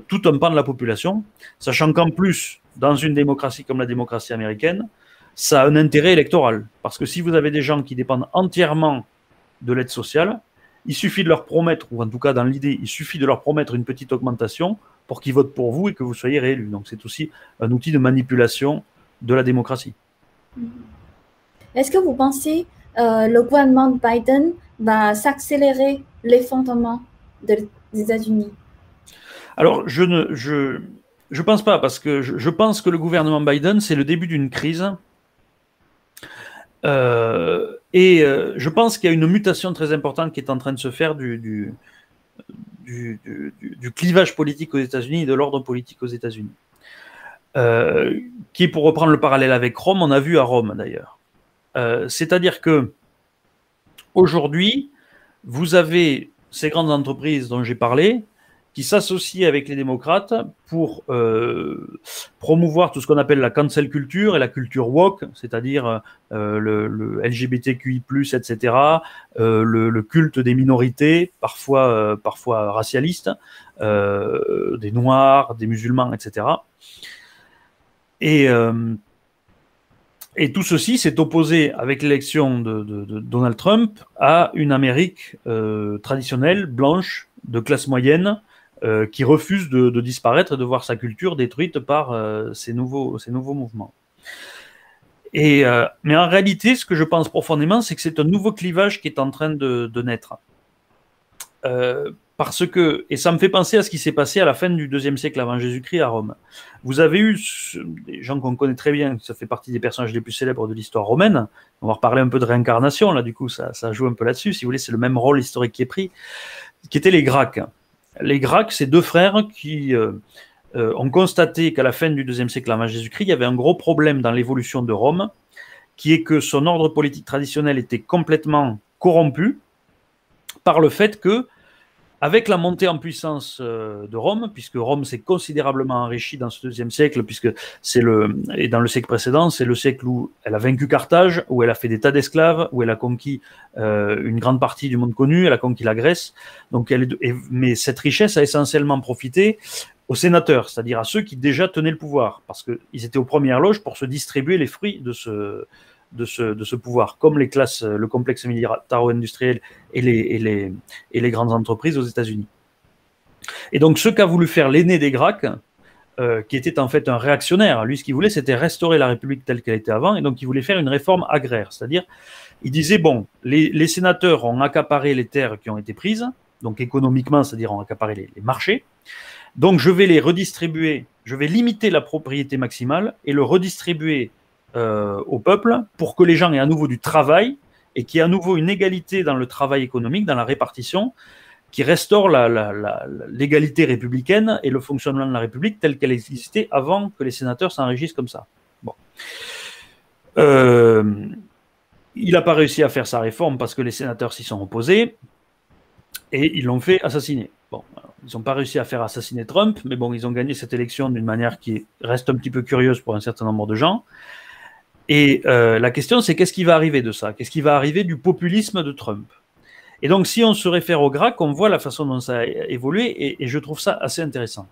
tout un pan de la population, sachant qu'en plus, dans une démocratie comme la démocratie américaine, ça a un intérêt électoral. Parce que si vous avez des gens qui dépendent entièrement de l'aide sociale, il suffit de leur promettre, ou en tout cas dans l'idée, il suffit de leur promettre une petite augmentation pour qu'ils votent pour vous et que vous soyez réélus. Donc c'est aussi un outil de manipulation de la démocratie. Est-ce que vous pensez le gouvernement de Biden va s'accélérer l'effondrement des États-Unis? Alors, je pense pas, parce que je pense que le gouvernement Biden, c'est le début d'une crise. Je pense qu'il y a une mutation très importante qui est en train de se faire du clivage politique aux États-Unis et de l'ordre politique aux États-Unis. Qui, pour reprendre le parallèle avec Rome, on a vu à Rome d'ailleurs. C'est-à-dire que aujourd'hui, vous avez ces grandes entreprises dont j'ai parlé, qui s'associent avec les démocrates pour promouvoir tout ce qu'on appelle la cancel culture et la culture woke, c'est-à-dire le LGBTQI+, etc., le culte des minorités, parfois racialistes, des noirs, des musulmans, etc. Et tout ceci s'est opposé avec l'élection de Donald Trump à une Amérique traditionnelle, blanche, de classe moyenne, qui refuse de disparaître et de voir sa culture détruite par ces nouveaux mouvements. Mais en réalité, ce que je pense profondément, c'est que c'est un nouveau clivage qui est en train de naître. Parce que, et ça me fait penser à ce qui s'est passé à la fin du IIe siècle avant Jésus-Christ à Rome. Vous avez eu des gens qu'on connaît très bien, ça fait partie des personnages les plus célèbres de l'histoire romaine. On va reparler un peu de réincarnation, là, du coup, ça joue un peu là-dessus. Si vous voulez, c'est le même rôle historique qui est pris, qui étaient les Gracques. Les Gracques, c'est deux frères qui ont constaté qu'à la fin du IIe siècle avant Jésus-Christ, il y avait un gros problème dans l'évolution de Rome, qui est que son ordre politique traditionnel était complètement corrompu par le fait que, avec la montée en puissance de Rome, puisque Rome s'est considérablement enrichie dans ce IIe siècle, puisque et dans le siècle précédent, c'est le siècle où elle a vaincu Carthage, où elle a fait des tas d'esclaves, où elle a conquis une grande partie du monde connu, elle a conquis la Grèce. Donc mais cette richesse a essentiellement profité aux sénateurs, c'est-à-dire à ceux qui déjà tenaient le pouvoir, parce qu'ils étaient aux premières loges pour se distribuer les fruits de ce pouvoir, comme les classes, le complexe militaro-industriel et les grandes entreprises aux États-Unis. Et donc, ce qu'a voulu faire l'aîné des Gracques, qui était en fait un réactionnaire, lui, ce qu'il voulait, c'était restaurer la République telle qu'elle était avant, et donc il voulait faire une réforme agraire, c'est-à-dire, il disait, bon, les sénateurs ont accaparé les terres qui ont été prises, donc économiquement, c'est-à-dire ont accaparé les marchés, donc je vais les redistribuer, je vais limiter la propriété maximale et le redistribuer au peuple pour que les gens aient à nouveau du travail et qu'il y ait à nouveau une égalité dans le travail économique, dans la répartition, qui restaure l'égalité républicaine et le fonctionnement de la République telle qu'elle existait avant que les sénateurs s'enrichissent comme ça. Bon. Il n'a pas réussi à faire sa réforme parce que les sénateurs s'y sont opposés et ils l'ont fait assassiner. Bon, ils n'ont pas réussi à faire assassiner Trump, mais bon, ils ont gagné cette élection d'une manière qui reste un petit peu curieuse pour un certain nombre de gens. Et la question, c'est qu'est-ce qui va arriver de ça? Qu'est-ce qui va arriver du populisme de Trump? Et donc, si on se réfère aux Gracques, on voit la façon dont ça a évolué, et je trouve ça assez intéressant.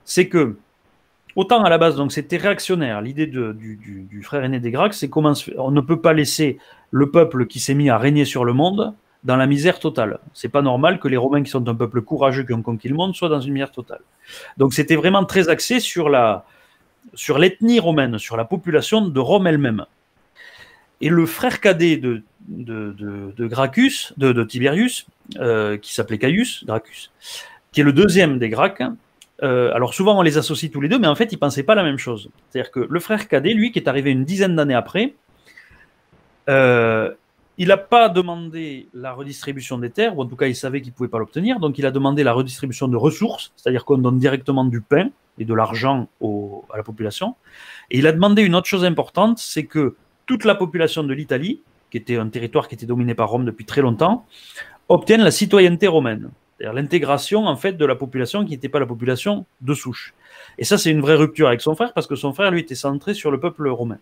C'est que, autant à la base, donc c'était réactionnaire, l'idée du frère aîné des Gracques, c'est comment on ne peut pas laisser le peuple qui s'est mis à régner sur le monde dans la misère totale. C'est pas normal que les Romains, qui sont un peuple courageux, qui ont conquis le monde, soient dans une misère totale. Donc c'était vraiment très axé sur l'ethnie romaine, sur la population de Rome elle-même. Et le frère cadet de Gracchus, de Tiberius, qui s'appelait Caius Gracchus, qui est le deuxième des Gracques, alors souvent on les associe tous les deux, mais en fait ils ne pensaient pas la même chose. C'est-à-dire que le frère cadet, lui, qui est arrivé une dizaine d'années après, il n'a pas demandé la redistribution des terres, ou en tout cas il savait qu'il ne pouvait pas l'obtenir, donc il a demandé la redistribution de ressources, c'est-à-dire qu'on donne directement du pain et de l'argent à la population. Et il a demandé une autre chose importante, c'est que toute la population de l'Italie, qui était un territoire qui était dominé par Rome depuis très longtemps, obtienne la citoyenneté romaine. C'est-à-dire l'intégration en fait de la population qui n'était pas la population de souche. Et ça, c'est une vraie rupture avec son frère, parce que son frère, lui, était centré sur le peuple romain.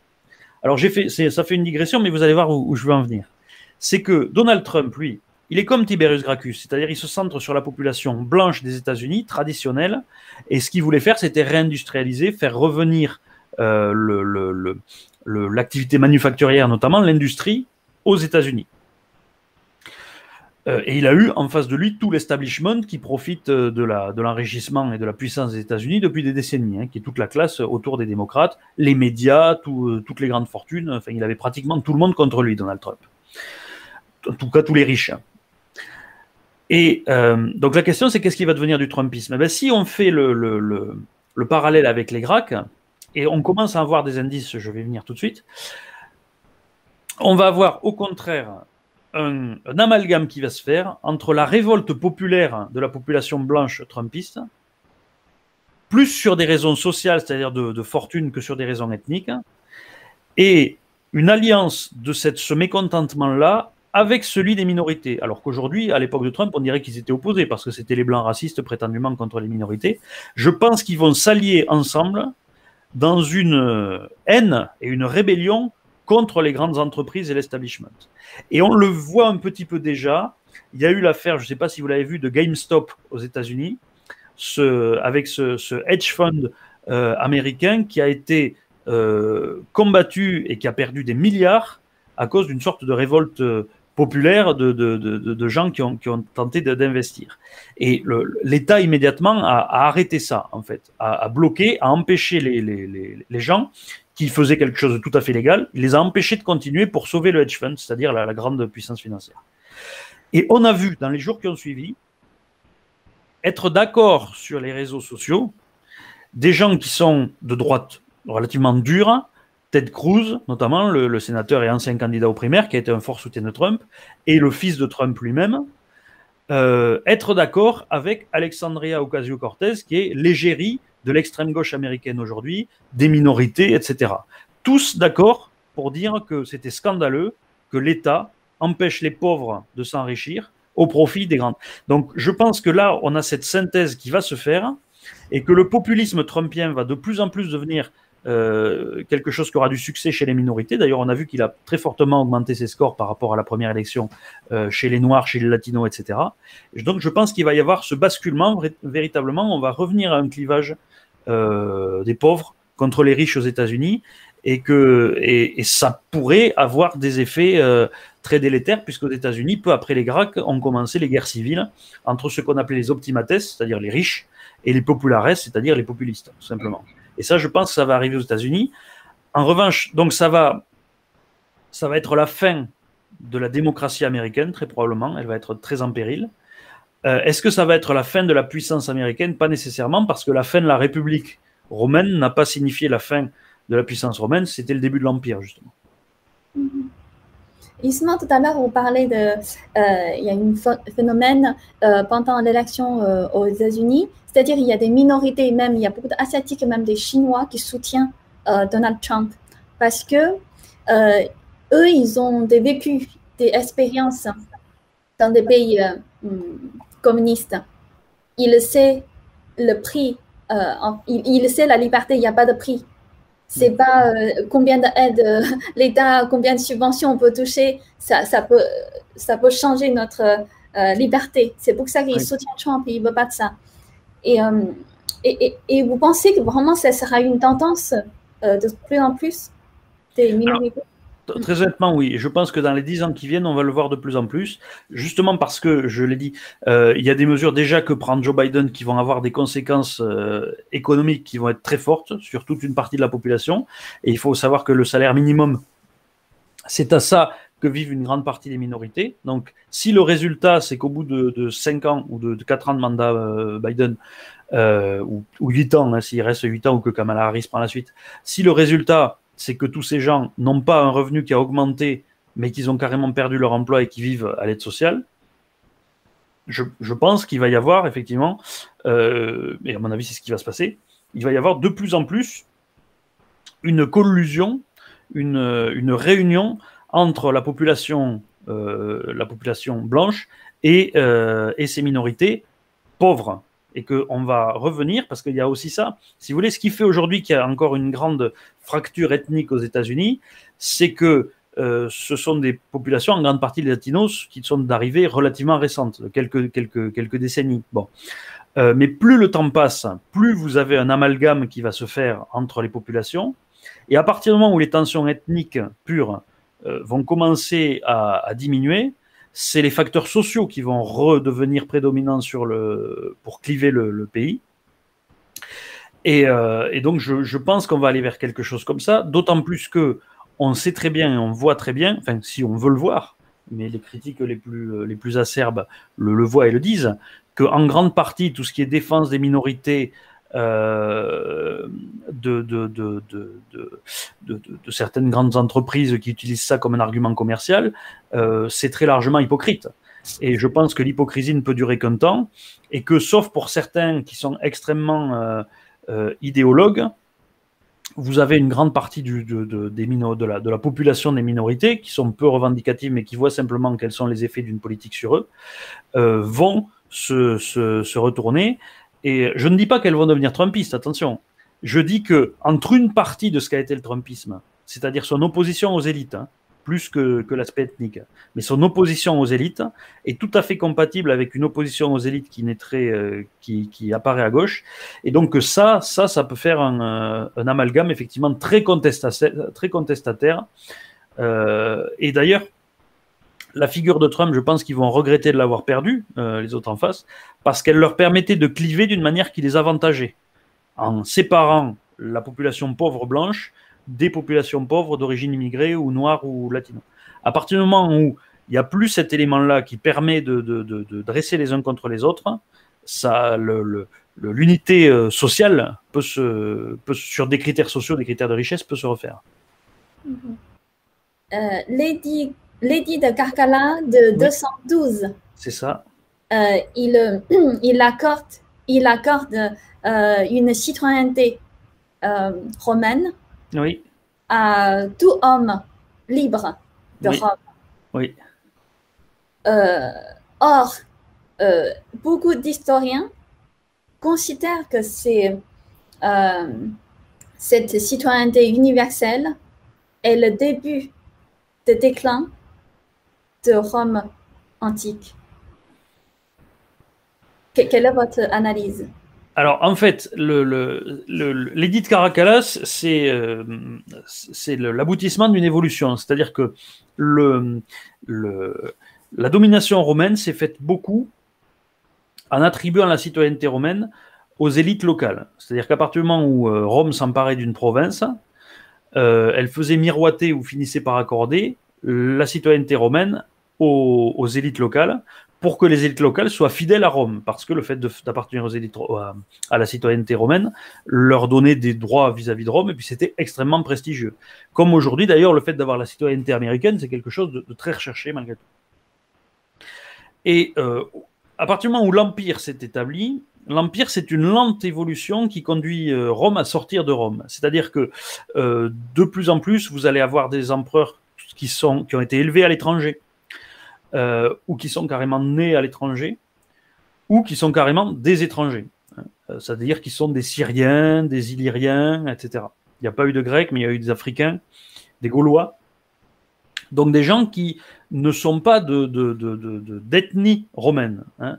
Alors, ça fait une digression, mais vous allez voir où je veux en venir. C'est que Donald Trump, lui, il est comme Tiberius Gracchus, c'est-à-dire il se centre sur la population blanche des États-Unis, traditionnelle, et ce qu'il voulait faire, c'était réindustrialiser, faire revenir l'activité manufacturière, notamment l'industrie, aux États-Unis. Et il a eu en face de lui tout l'establishment qui profite de l'enrichissement et de la puissance des États-Unis depuis des décennies, qui est toute la classe autour des démocrates, les médias, toutes les grandes fortunes. Enfin, il avait pratiquement tout le monde contre lui, Donald Trump. En tout cas, tous les riches. Et donc la question, c'est qu'est-ce qui va devenir du Trumpisme? Ben, si on fait le parallèle avec les Gracques, et on commence à avoir des indices, je vais venir tout de suite, on va avoir au contraire un amalgame qui va se faire entre la révolte populaire de la population blanche trumpiste, plus sur des raisons sociales, c'est-à-dire de fortune, que sur des raisons ethniques, et une alliance de ce mécontentement-là avec celui des minorités. Alors qu'aujourd'hui, à l'époque de Trump, on dirait qu'ils étaient opposés, parce que c'était les blancs racistes prétendument contre les minorités. Je pense qu'ils vont s'allier ensemble dans une haine et une rébellion contre les grandes entreprises et l'establishment. Et on le voit un petit peu déjà. Il y a eu l'affaire, je ne sais pas si vous l'avez vu, de GameStop aux États-Unis, avec ce hedge fund américain qui a été combattu et qui a perdu des milliards à cause d'une sorte de révolte populaire de gens qui ont tenté d'investir. Et l'État immédiatement a arrêté ça, en fait, a bloqué, a empêché les gens qui faisaient quelque chose de tout à fait légal, il les a empêchés de continuer pour sauver le hedge fund, c'est-à-dire la grande puissance financière. Et on a vu, dans les jours qui ont suivi, être d'accord sur les réseaux sociaux des gens qui sont de droite relativement durs, Ted Cruz, notamment, le sénateur et ancien candidat aux primaires, qui a été un fort soutien de Trump, et le fils de Trump lui-même, être d'accord avec Alexandria Ocasio-Cortez, qui est l'égérie de l'extrême gauche américaine aujourd'hui, des minorités, etc. Tous d'accord pour dire que c'était scandaleux que l'État empêche les pauvres de s'enrichir au profit des grandes. Donc je pense que là, on a cette synthèse qui va se faire et que le populisme trumpien va de plus en plus devenir quelque chose qui aura du succès chez les minorités. D'ailleurs, on a vu qu'il a très fortement augmenté ses scores par rapport à la première élection chez les Noirs, chez les Latinos, etc. Et donc, je pense qu'il va y avoir ce basculement. Véritablement, on va revenir à un clivage des pauvres contre les riches aux États-Unis et ça pourrait avoir des effets très délétères, puisqu'aux États-Unis, peu après les Gracques, ont commencé les guerres civiles entre ce qu'on appelait les optimates, c'est-à-dire les riches, et les populares, c'est-à-dire les populistes, tout simplement. Et ça, je pense que ça va arriver aux États-Unis. En revanche, donc ça va être la fin de la démocratie américaine, très probablement. Elle va être très en péril. Est-ce que ça va être la fin de la puissance américaine? Pas nécessairement, parce que la fin de la République romaine n'a pas signifié la fin de la puissance romaine, c'était le début de l'Empire, justement. Justement, tout à l'heure, vous parlez il y a un phénomène pendant l'élection aux États-Unis, c'est-à-dire il y a des minorités, même il y a beaucoup d'Asiatiques, même des Chinois qui soutiennent Donald Trump, parce que eux, ils ont vécu des expériences dans des pays communistes. Ils savent le prix, ils savent la liberté, il n'y a pas de prix. C'est pas combien d'aides l'État, combien de subventions on peut toucher, ça peut changer notre liberté. C'est pour ça qu'il soutient Trump, il ne veut pas de ça. Et vous pensez que vraiment ça sera une tendance de plus en plus des minorités? Alors, très honnêtement, oui. Je pense que dans les 10 ans qui viennent, on va le voir de plus en plus. Justement parce que, je l'ai dit, il y a des mesures déjà que prend Joe Biden qui vont avoir des conséquences économiques qui vont être très fortes sur toute une partie de la population. Et il faut savoir que le salaire minimum, c'est à ça que vivent une grande partie des minorités. Donc, si le résultat, c'est qu'au bout de 5 ans ou de 4 ans de mandat Biden, ou 8 ans, hein, s'il reste 8 ans ou que Kamala Harris prend la suite, si le résultat, c'est que tous ces gens n'ont pas un revenu qui a augmenté, mais qu'ils ont carrément perdu leur emploi et qui vivent à l'aide sociale, je pense qu'il va y avoir effectivement, et à mon avis c'est ce qui va se passer, il va y avoir de plus en plus une collusion, une réunion entre la population blanche et ces minorités pauvres. Et qu'on va revenir, parce qu'il y a aussi ça, si vous voulez, ce qui fait aujourd'hui qu'il y a encore une grande fracture ethnique aux États-Unis, c'est que ce sont des populations, en grande partie les latinos, qui sont d'arrivée relativement récente, quelques décennies. Bon. Mais plus le temps passe, plus vous avez un amalgame qui va se faire entre les populations, et à partir du moment où les tensions ethniques pures vont commencer à diminuer, c'est les facteurs sociaux qui vont redevenir prédominants pour cliver le pays. Et donc, je pense qu'on va aller vers quelque chose comme ça, d'autant plus que on sait très bien et on voit très bien, enfin, si on veut le voir, mais les critiques les plus acerbes le voient et le disent, qu'en grande partie, tout ce qui est défense des minorités, de certaines grandes entreprises qui utilisent ça comme un argument commercial, c'est très largement hypocrite. Et je pense que l'hypocrisie ne peut durer qu'un temps, et que sauf pour certains qui sont extrêmement idéologues, vous avez une grande partie de la population des minorités qui sont peu revendicatives, mais qui voient simplement quels sont les effets d'une politique sur eux, vont se retourner. Et je ne dis pas qu'elles vont devenir trumpistes, attention. Je dis qu'entre une partie de ce qu'a été le trumpisme, c'est-à-dire son opposition aux élites, hein, plus que l'aspect ethnique, mais son opposition aux élites est tout à fait compatible avec une opposition aux élites qui apparaît à gauche. Et donc ça peut faire un amalgame effectivement très contestataire. Et d'ailleurs, la figure de Trump, je pense qu'ils vont regretter de l'avoir perdue, les autres en face, parce qu'elle leur permettait de cliver d'une manière qui les avantageait, en séparant la population pauvre blanche des populations pauvres d'origine immigrée ou noire ou latino. À partir du moment où il n'y a plus cet élément-là qui permet de dresser les uns contre les autres, l'unité sociale sur des critères sociaux, des critères de richesse, peut se refaire. L'édit de Caracalla de 212. C'est ça. Il accorde une citoyenneté romaine, oui, à tout homme libre de Rome. Oui. Or, beaucoup d'historiens considèrent que cette citoyenneté universelle est le début de déclin de Rome antique. Quelle est votre analyse? Alors, en fait, l'édit de Caracalla, c'est l'aboutissement d'une évolution. C'est-à-dire que la domination romaine s'est faite beaucoup en attribuant la citoyenneté romaine aux élites locales. C'est-à-dire qu'à partir du moment où Rome s'emparait d'une province, elle faisait miroiter ou finissait par accorder la citoyenneté romaine aux élites locales, pour que les élites locales soient fidèles à Rome, parce que le fait d'appartenir aux élites, à la citoyenneté romaine leur donnait des droits vis-à-vis de Rome, et puis c'était extrêmement prestigieux. Comme aujourd'hui, d'ailleurs, le fait d'avoir la citoyenneté américaine, c'est quelque chose de très recherché malgré tout. Et à partir du moment où l'Empire s'est établi, l'Empire, c'est une lente évolution qui conduit Rome à sortir de Rome. C'est-à-dire que de plus en plus, vous allez avoir des empereurs qui ont été élevés à l'étranger, ou qui sont carrément nés à l'étranger, ou qui sont carrément des étrangers. C'est-à-dire qu'ils sont des Syriens, des Illyriens, etc. Il n'y a pas eu de Grecs, mais il y a eu des Africains, des Gaulois. Donc des gens qui ne sont pas d'ethnie romaine. Hein.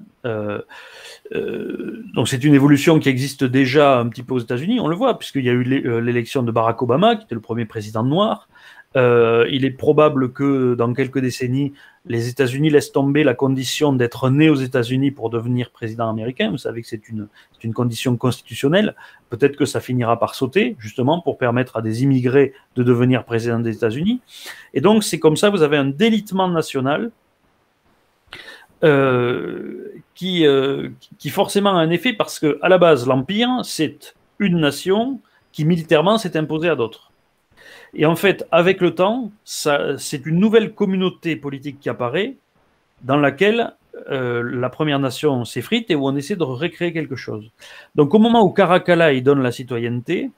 Donc c'est une évolution qui existe déjà un petit peu aux États-Unis, on le voit, puisqu'il y a eu l'élection de Barack Obama, qui était le premier président noir. Il est probable que dans quelques décennies, les États-Unis laissent tomber la condition d'être né aux États-Unis pour devenir président américain. Vous savez que c'est une condition constitutionnelle. Peut-être que ça finira par sauter, justement, pour permettre à des immigrés de devenir président des États-Unis. Et donc, c'est comme ça, vous avez un délitement national qui forcément a un effet, parce qu'à la base, l'Empire, c'est une nation qui militairement s'est imposée à d'autres. Et en fait, avec le temps, c'est une nouvelle communauté politique qui apparaît, dans laquelle la première nation s'effrite et où on essaie de recréer quelque chose. Donc au moment où Caracalla il donne la citoyenneté,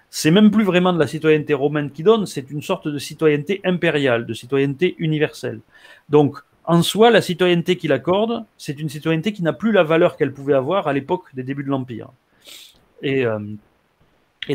c'est même plus vraiment de la citoyenneté romaine qu'il donne, c'est une sorte de citoyenneté impériale, de citoyenneté universelle. Donc en soi, la citoyenneté qu'il accorde, c'est une citoyenneté qui n'a plus la valeur qu'elle pouvait avoir à l'époque des débuts de l'Empire. Et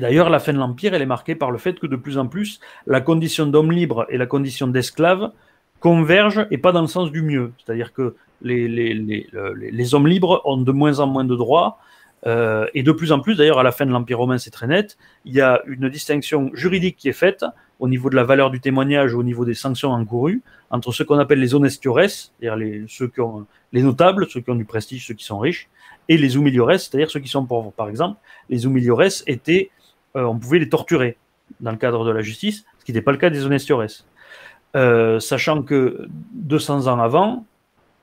d'ailleurs, la fin de l'Empire, elle est marquée par le fait que de plus en plus, la condition d'homme libre et la condition d'esclave convergent et pas dans le sens du mieux. C'est-à-dire que les hommes libres ont de moins en moins de droits et de plus en plus, d'ailleurs, à la fin de l'Empire romain, c'est très net, il y a une distinction juridique qui est faite au niveau de la valeur du témoignage, au niveau des sanctions encourues, entre ce qu'on appelle les honestiores, c'est-à-dire ceux qui ont les notables, ceux qui ont du prestige, ceux qui sont riches, et les humiliores, c'est-à-dire ceux qui sont pauvres. Par exemple, les humiliores étaient on pouvait les torturer dans le cadre de la justice, ce qui n'était pas le cas des honestiores. Sachant que 200 ans avant,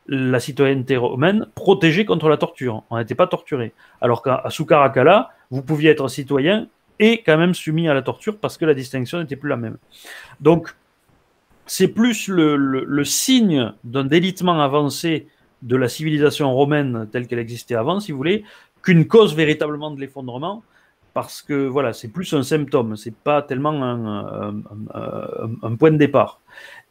la citoyenneté romaine protégeait contre la torture. On n'était pas torturé. Alors qu'à sous Caracalla, vous pouviez être citoyen et quand même soumis à la torture parce que la distinction n'était plus la même. Donc, c'est plus le signe d'un délitement avancé de la civilisation romaine telle qu'elle existait avant, si vous voulez, qu'une cause véritablement de l'effondrement, parce que voilà, c'est plus un symptôme, c'est pas tellement un point de départ.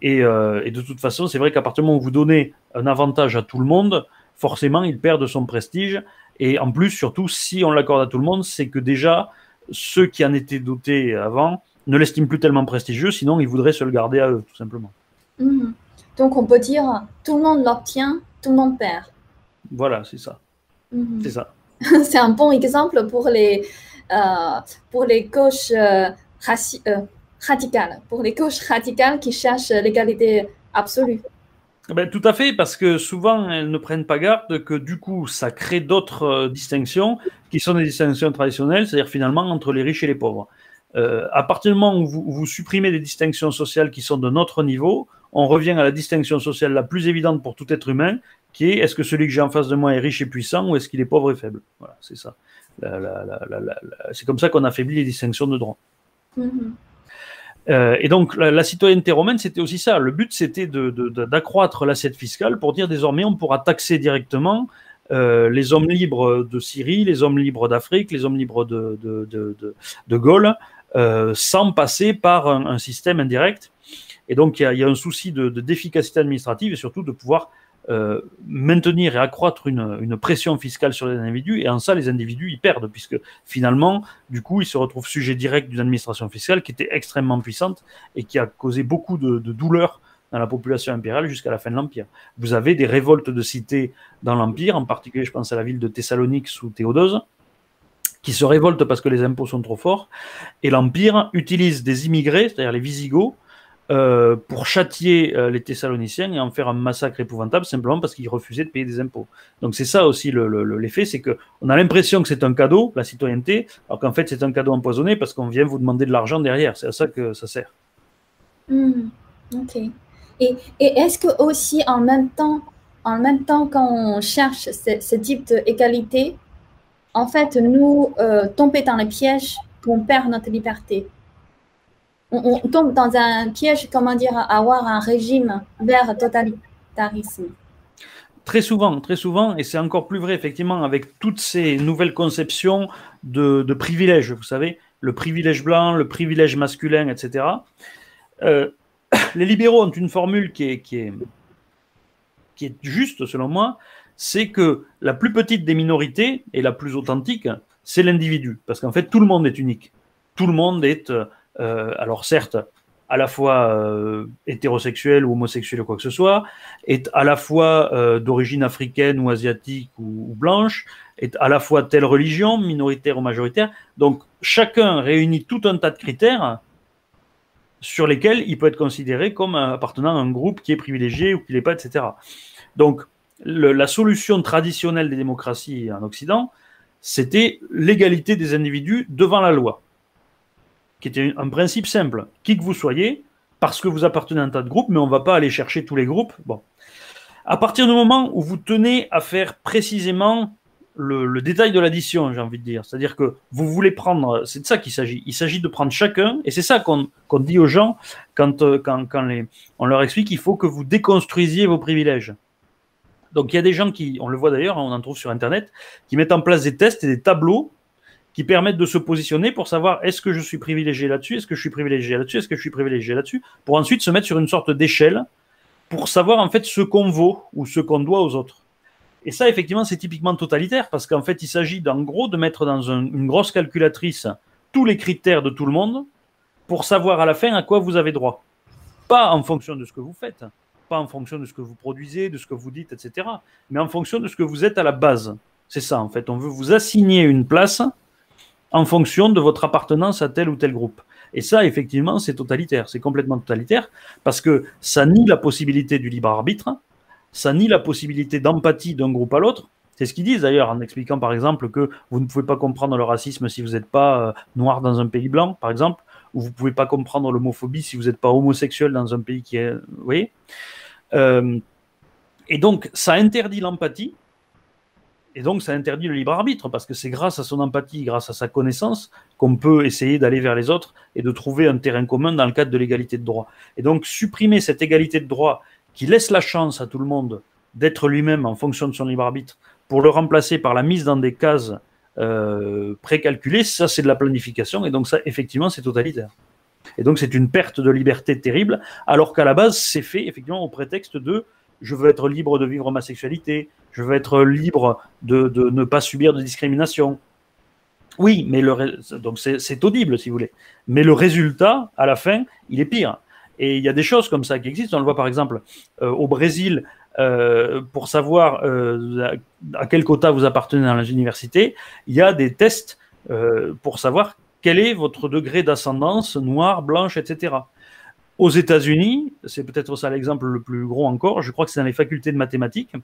Et de toute façon, c'est vrai qu'à partir du moment où vous donnez un avantage à tout le monde, forcément, il perd de son prestige. Et en plus, surtout, si on l'accorde à tout le monde, c'est que déjà, ceux qui en étaient dotés avant ne l'estiment plus tellement prestigieux, sinon ils voudraient se le garder à eux, tout simplement. Mmh. Donc, on peut dire, tout le monde l'obtient, tout le monde perd. Voilà, c'est ça. Mmh. C'est ça. C'est un bon exemple pour les gauches radicales, pour les gauches radicales qui cherchent l'égalité absolue. Ben, tout à fait, parce que souvent, elles ne prennent pas garde que du coup, ça crée d'autres distinctions qui sont des distinctions traditionnelles, c'est-à-dire finalement entre les riches et les pauvres. À partir du moment où vous supprimez des distinctions sociales qui sont de notre niveau, on revient à la distinction sociale la plus évidente pour tout être humain, qui est est-ce que celui que j'ai en face de moi est riche et puissant ou est-ce qu'il est pauvre et faible. Voilà, c'est ça. C'est comme ça qu'on affaiblit les distinctions de droit. Et donc la citoyenneté romaine, c'était aussi ça. Le but, c'était d'accroître l'assiette fiscale pour dire désormais on pourra taxer directement les hommes libres de Syrie, les hommes libres d'Afrique, les hommes libres de Gaule, sans passer par un système indirect. Et donc il y a un souci d'efficacité administrative et surtout de pouvoir maintenir et accroître une pression fiscale sur les individus, et en ça les individus ils perdent, puisque finalement du coup ils se retrouvent sujets directs d'une administration fiscale qui était extrêmement puissante et qui a causé beaucoup de douleurs dans la population impériale jusqu'à la fin de l'Empire. Vous avez des révoltes de cités dans l'Empire, en particulier je pense à la ville de Thessalonique sous Théodose, qui se révoltent parce que les impôts sont trop forts, et l'Empire utilise des immigrés, c'est-à-dire les Visigoths, pour châtier les Thessaloniciens et en faire un massacre épouvantable simplement parce qu'ils refusaient de payer des impôts. Donc c'est ça aussi l'effet, c'est qu'on a l'impression que c'est un cadeau, la citoyenneté, alors qu'en fait c'est un cadeau empoisonné parce qu'on vient vous demander de l'argent derrière, c'est à ça que ça sert. Ok. Et est-ce que aussi en même temps quand on cherche ce type d'égalité, en fait nous tomber dans le piège qu'on perd notre liberté? On tombe dans un piège, comment dire, à avoir un régime vers totalitarisme. Très souvent, et c'est encore plus vrai effectivement avec toutes ces nouvelles conceptions de privilèges, vous savez, le privilège blanc, le privilège masculin, etc. Les libéraux ont une formule qui est juste selon moi, c'est que la plus petite des minorités et la plus authentique, c'est l'individu, parce qu'en fait tout le monde est unique. tout le monde est, alors certes, à la fois hétérosexuel ou homosexuel ou quoi que ce soit, est à la fois d'origine africaine ou asiatique ou blanche, est à la fois telle religion, minoritaire ou majoritaire. Donc chacun réunit tout un tas de critères sur lesquels il peut être considéré comme appartenant à un groupe qui est privilégié ou qui ne l'est pas, etc. Donc la solution traditionnelle des démocraties en Occident, c'était l'égalité des individus devant la loi, qui était un principe simple. Qui que vous soyez, parce que vous appartenez à un tas de groupes, mais on ne va pas aller chercher tous les groupes. Bon. À partir du moment où vous tenez à faire précisément le détail de l'addition, j'ai envie de dire, c'est-à-dire que vous voulez prendre, c'est de ça qu'il s'agit. Il s'agit de prendre chacun, et c'est ça qu'on dit aux gens quand on leur explique qu'il faut que vous déconstruisiez vos privilèges. Donc il y a des gens qui, on le voit d'ailleurs, on en trouve sur Internet, qui mettent en place des tests et des tableaux qui permettent de se positionner pour savoir est-ce que je suis privilégié là-dessus, est-ce que je suis privilégié là-dessus, est-ce que je suis privilégié là-dessus, pour ensuite se mettre sur une sorte d'échelle pour savoir en fait ce qu'on vaut ou ce qu'on doit aux autres. Et ça, effectivement, c'est typiquement totalitaire parce qu'en fait, il s'agit d'en gros de mettre dans une grosse calculatrice tous les critères de tout le monde pour savoir à la fin à quoi vous avez droit. Pas en fonction de ce que vous faites, pas en fonction de ce que vous produisez, de ce que vous dites, etc., mais en fonction de ce que vous êtes à la base. C'est ça, en fait. On veut vous assigner une place en fonction de votre appartenance à tel ou tel groupe. Et ça, effectivement, c'est totalitaire. C'est complètement totalitaire parce que ça nie la possibilité du libre arbitre, ça nie la possibilité d'empathie d'un groupe à l'autre. C'est ce qu'ils disent d'ailleurs en expliquant par exemple que vous ne pouvez pas comprendre le racisme si vous n'êtes pas noir dans un pays blanc, par exemple, ou vous ne pouvez pas comprendre l'homophobie si vous n'êtes pas homosexuel dans un pays qui est... Vous voyez et donc, ça interdit l'empathie, et donc ça interdit le libre arbitre, parce que c'est grâce à son empathie, grâce à sa connaissance, qu'on peut essayer d'aller vers les autres et de trouver un terrain commun dans le cadre de l'égalité de droit. Et donc, supprimer cette égalité de droit qui laisse la chance à tout le monde d'être lui-même en fonction de son libre arbitre, pour le remplacer par la mise dans des cases précalculées, ça c'est de la planification, et donc ça, effectivement, c'est totalitaire. Et donc c'est une perte de liberté terrible, alors qu'à la base, c'est fait effectivement au prétexte de je veux être libre de vivre ma sexualité, je veux être libre de ne pas subir de discrimination. Oui, mais donc c'est audible, si vous voulez. Mais le résultat, à la fin, il est pire. Et il y a des choses comme ça qui existent. On le voit par exemple au Brésil, pour savoir à quel quota vous appartenez dans les universités, il y a des tests pour savoir quel est votre degré d'ascendance noire, blanche, etc. Aux États-Unis, c'est peut-être ça l'exemple le plus gros encore, je crois que c'est dans les facultés de mathématiques,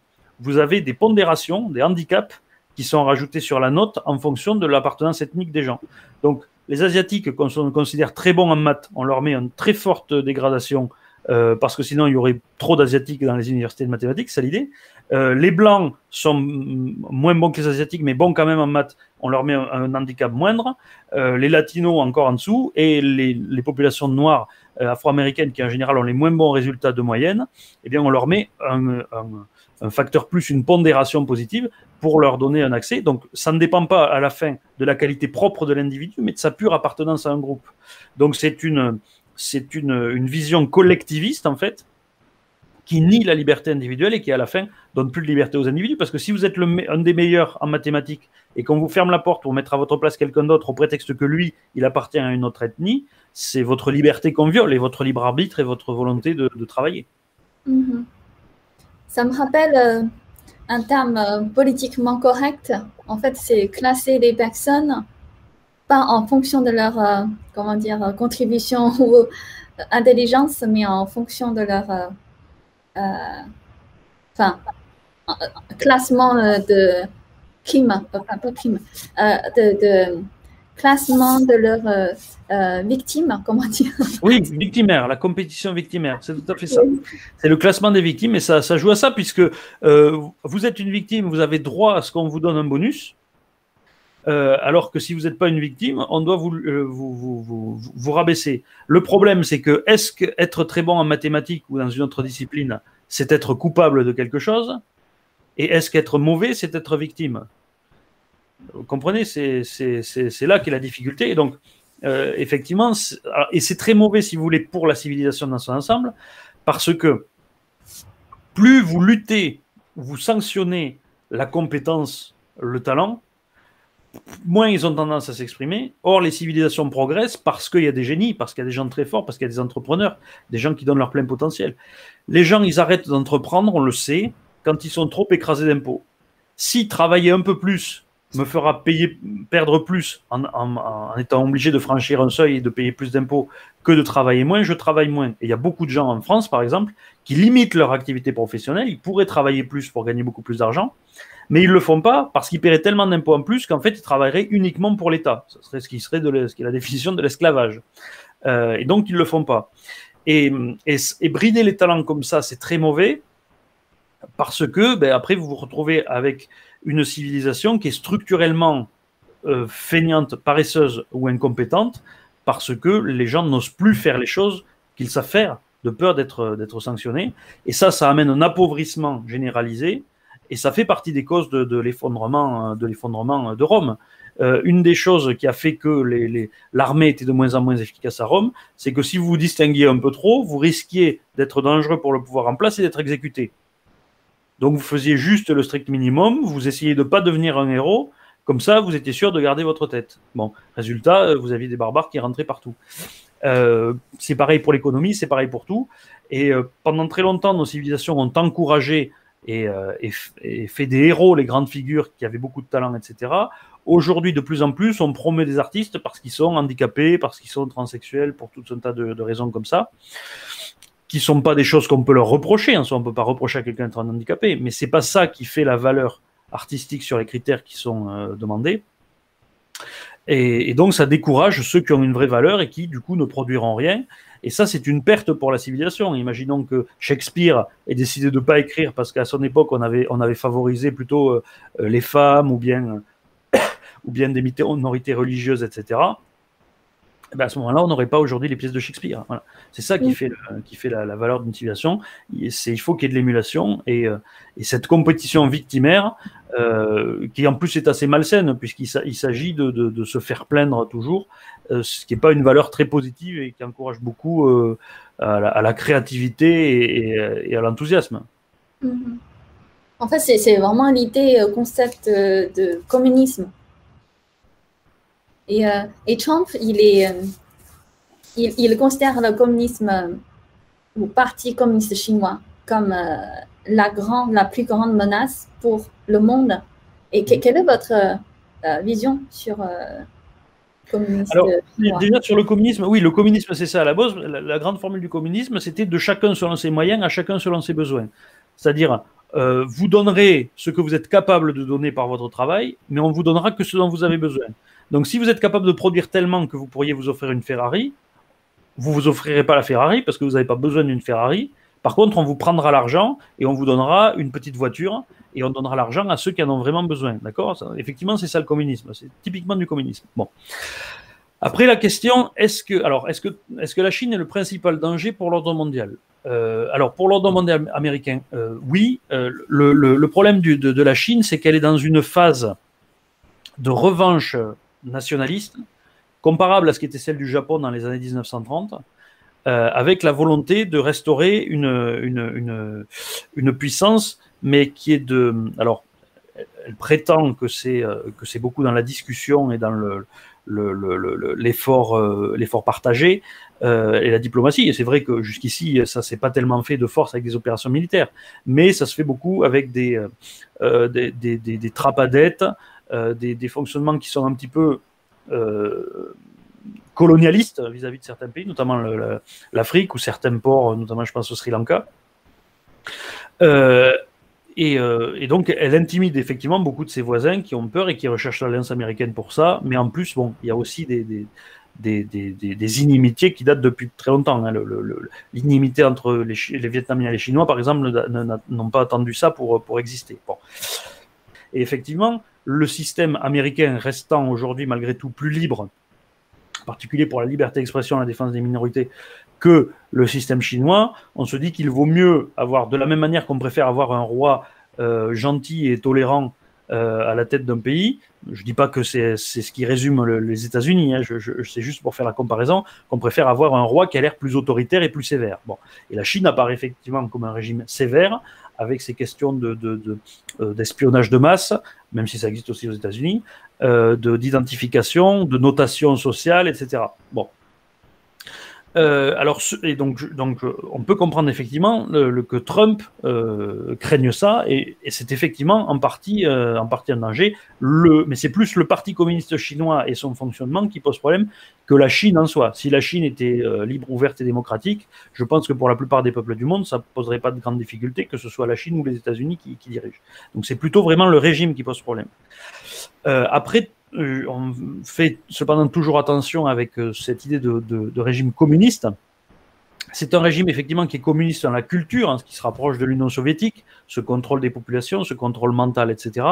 vous avez des pondérations, des handicaps qui sont rajoutés sur la note en fonction de l'appartenance ethnique des gens. Donc, les Asiatiques qu'on considère très bons en maths, on leur met une très forte dégradation parce que sinon il y aurait trop d'Asiatiques dans les universités de mathématiques, c'est l'idée. Les Blancs sont moins bons que les Asiatiques, mais bons quand même en maths, on leur met un handicap moindre. Les Latinos encore en dessous, et les populations noires afro-américaines qui en général ont les moins bons résultats de moyenne, eh bien on leur met un facteur plus, une pondération positive pour leur donner un accès. Donc ça ne dépend pas à la fin de la qualité propre de l'individu, mais de sa pure appartenance à un groupe. Donc c'est une vision collectiviste en fait, qui nie la liberté individuelle et qui à la fin donne plus de liberté aux individus, parce que si vous êtes un des meilleurs en mathématiques et qu'on vous ferme la porte pour mettre à votre place quelqu'un d'autre au prétexte que lui, il appartient à une autre ethnie, c'est votre liberté qu'on viole et votre libre arbitre et votre volonté de travailler. Mm-hmm. Ça me rappelle un terme politiquement correct. En fait, c'est classer les personnes pas en fonction de leur contribution ou intelligence, mais en fonction de leur classement de crime, pas crime, de classement de leurs victimes, comment dire? Oui, victimaire, la compétition victimaire, c'est tout à fait ça. Oui. C'est le classement des victimes, et ça joue à ça, puisque vous êtes une victime, vous avez droit à ce qu'on vous donne un bonus, alors que si vous n'êtes pas une victime, on doit vous rabaisser. Le problème, c'est que est-ce qu'être très bon en mathématiques ou dans une autre discipline, c'est être coupable de quelque chose? Et est-ce qu'être mauvais, c'est être victime? Vous comprenez, c'est là qu'est la difficulté. Et donc, effectivement, et c'est très mauvais, si vous voulez, pour la civilisation dans son ensemble, parce que plus vous luttez, vous sanctionnez la compétence, le talent, moins ils ont tendance à s'exprimer. Or, les civilisations progressent parce qu'il y a des génies, parce qu'il y a des gens très forts, parce qu'il y a des entrepreneurs, des gens qui donnent leur plein potentiel. Les gens, ils arrêtent d'entreprendre, on le sait, quand ils sont trop écrasés d'impôts. Si travailler un peu plus me fera perdre plus en étant obligé de franchir un seuil et de payer plus d'impôts que de travailler moins, je travaille moins. Et il y a beaucoup de gens en France, par exemple, qui limitent leur activité professionnelle. Ils pourraient travailler plus pour gagner beaucoup plus d'argent, mais ils ne le font pas parce qu'ils paieraient tellement d'impôts en plus qu'en fait, ils travailleraient uniquement pour l'État. Ce serait ce qui est la définition de l'esclavage. Et donc, ils ne le font pas. Et brider les talents comme ça, c'est très mauvais parce que, après, vous vous retrouvez avec une civilisation qui est structurellement feignante, paresseuse ou incompétente parce que les gens n'osent plus faire les choses qu'ils savent faire de peur d'être sanctionnés. Et ça amène un appauvrissement généralisé. Et ça fait partie des causes de l'effondrement de Rome. Une des choses qui a fait que l'armée était de moins en moins efficace à Rome, c'est que si vous vous distinguiez un peu trop, vous risquiez d'être dangereux pour le pouvoir en place et d'être exécuté. Donc vous faisiez juste le strict minimum, vous essayez de ne pas devenir un héros, comme ça vous étiez sûr de garder votre tête. Bon, résultat, vous aviez des barbares qui rentraient partout. C'est pareil pour l'économie, c'est pareil pour tout. Et pendant très longtemps, nos civilisations ont encouragé et fait des héros, les grandes figures qui avaient beaucoup de talent, etc. Aujourd'hui, de plus en plus, on promeut des artistes parce qu'ils sont handicapés, parce qu'ils sont transsexuels, pour tout un tas de raisons comme ça, qui ne sont pas des choses qu'on peut leur reprocher. En soi, on ne peut pas reprocher à quelqu'un d'être handicapé, mais ce n'est pas ça qui fait la valeur artistique sur les critères qui sont demandés. Et donc, ça décourage ceux qui ont une vraie valeur et qui, du coup, ne produiront rien. Et ça, c'est une perte pour la civilisation. Imaginons que Shakespeare ait décidé de ne pas écrire parce qu'à son époque, on avait favorisé plutôt les femmes ou bien des minorités religieuses, etc. À ce moment-là, on n'aurait pas aujourd'hui les pièces de Shakespeare. Voilà. C'est ça qui fait la valeur d'une civilisation. Il faut qu'il y ait de l'émulation et cette compétition victimaire, qui en plus est assez malsaine, puisqu'il s'agit de se faire plaindre toujours, ce qui n'est pas une valeur très positive et qui encourage beaucoup à la créativité et à l'enthousiasme. Mm-hmm. En fait, c'est vraiment l'idée, concept de communisme. Et Trump, il considère le communisme ou parti communiste chinois comme la plus grande menace pour le monde. Et quelle est votre vision sur le communisme? Alors, déjà sur le communisme, oui, le communisme, c'est ça à la base. La grande formule du communisme, c'était de chacun selon ses moyens, à chacun selon ses besoins. C'est-à-dire, vous donnerez ce que vous êtes capable de donner par votre travail, mais on vous donnera que ce dont vous avez besoin. Donc, si vous êtes capable de produire tellement que vous pourriez vous offrir une Ferrari, vous ne vous offrirez pas la Ferrari parce que vous n'avez pas besoin d'une Ferrari. Par contre, on vous prendra l'argent et on vous donnera une petite voiture et on donnera l'argent à ceux qui en ont vraiment besoin. D'accord ? Effectivement, c'est ça le communisme. C'est typiquement du communisme. Bon. Après, la question, est-ce que la Chine est le principal danger pour l'ordre mondial ? Alors, pour l'ordre mondial américain, oui. Le problème de la Chine, c'est qu'elle est dans une phase de revanche nationaliste, comparable à ce qui était celle du Japon dans les années 1930, avec la volonté de restaurer une puissance, mais qui est alors, elle prétend que c'est beaucoup dans la discussion et dans l'effort partagé et la diplomatie. Et c'est vrai que jusqu'ici, ça s'est pas tellement fait de force avec des opérations militaires, mais ça se fait beaucoup avec des trappes à dettes, des fonctionnements qui sont un petit peu colonialistes vis-à-vis de certains pays, notamment l'Afrique ou certains ports, notamment je pense au Sri Lanka. Et donc, elle intimide effectivement beaucoup de ses voisins qui ont peur et qui recherchent l'alliance américaine pour ça. Mais en plus, bon, il y a aussi des inimitiés qui datent depuis très longtemps. Hein. L'inimité entre les Vietnamiens et les Chinois, par exemple, n'ont pas attendu ça pour exister. Bon. Et effectivement, le système américain restant aujourd'hui malgré tout plus libre, en particulier pour la liberté d'expression et la défense des minorités, que le système chinois, on se dit qu'il vaut mieux avoir, de la même manière qu'on préfère avoir un roi gentil et tolérant à la tête d'un pays. Je ne dis pas que c'est ce qui résume les États-Unis, hein, c'est juste pour faire la comparaison, qu'on préfère avoir un roi qui a l'air plus autoritaire et plus sévère. Bon. Et la Chine apparaît effectivement comme un régime sévère, avec ces questions d'espionnage de masse, même si ça existe aussi aux États-Unis, d'identification, de notation sociale, etc. Bon. Alors, on peut comprendre effectivement que Trump craigne ça, et c'est effectivement en partie un danger. Mais c'est plus le Parti communiste chinois et son fonctionnement qui pose problème que la Chine en soi. Si la Chine était libre, ouverte et démocratique, je pense que pour la plupart des peuples du monde, ça ne poserait pas de grandes difficultés, que ce soit la Chine ou les États-Unis qui dirigent. Donc c'est plutôt vraiment le régime qui pose problème. Après, on fait cependant toujours attention avec cette idée de régime communiste. C'est un régime effectivement qui est communiste dans la culture, hein, qui se rapproche de l'Union soviétique, ce contrôle des populations, ce contrôle mental, etc.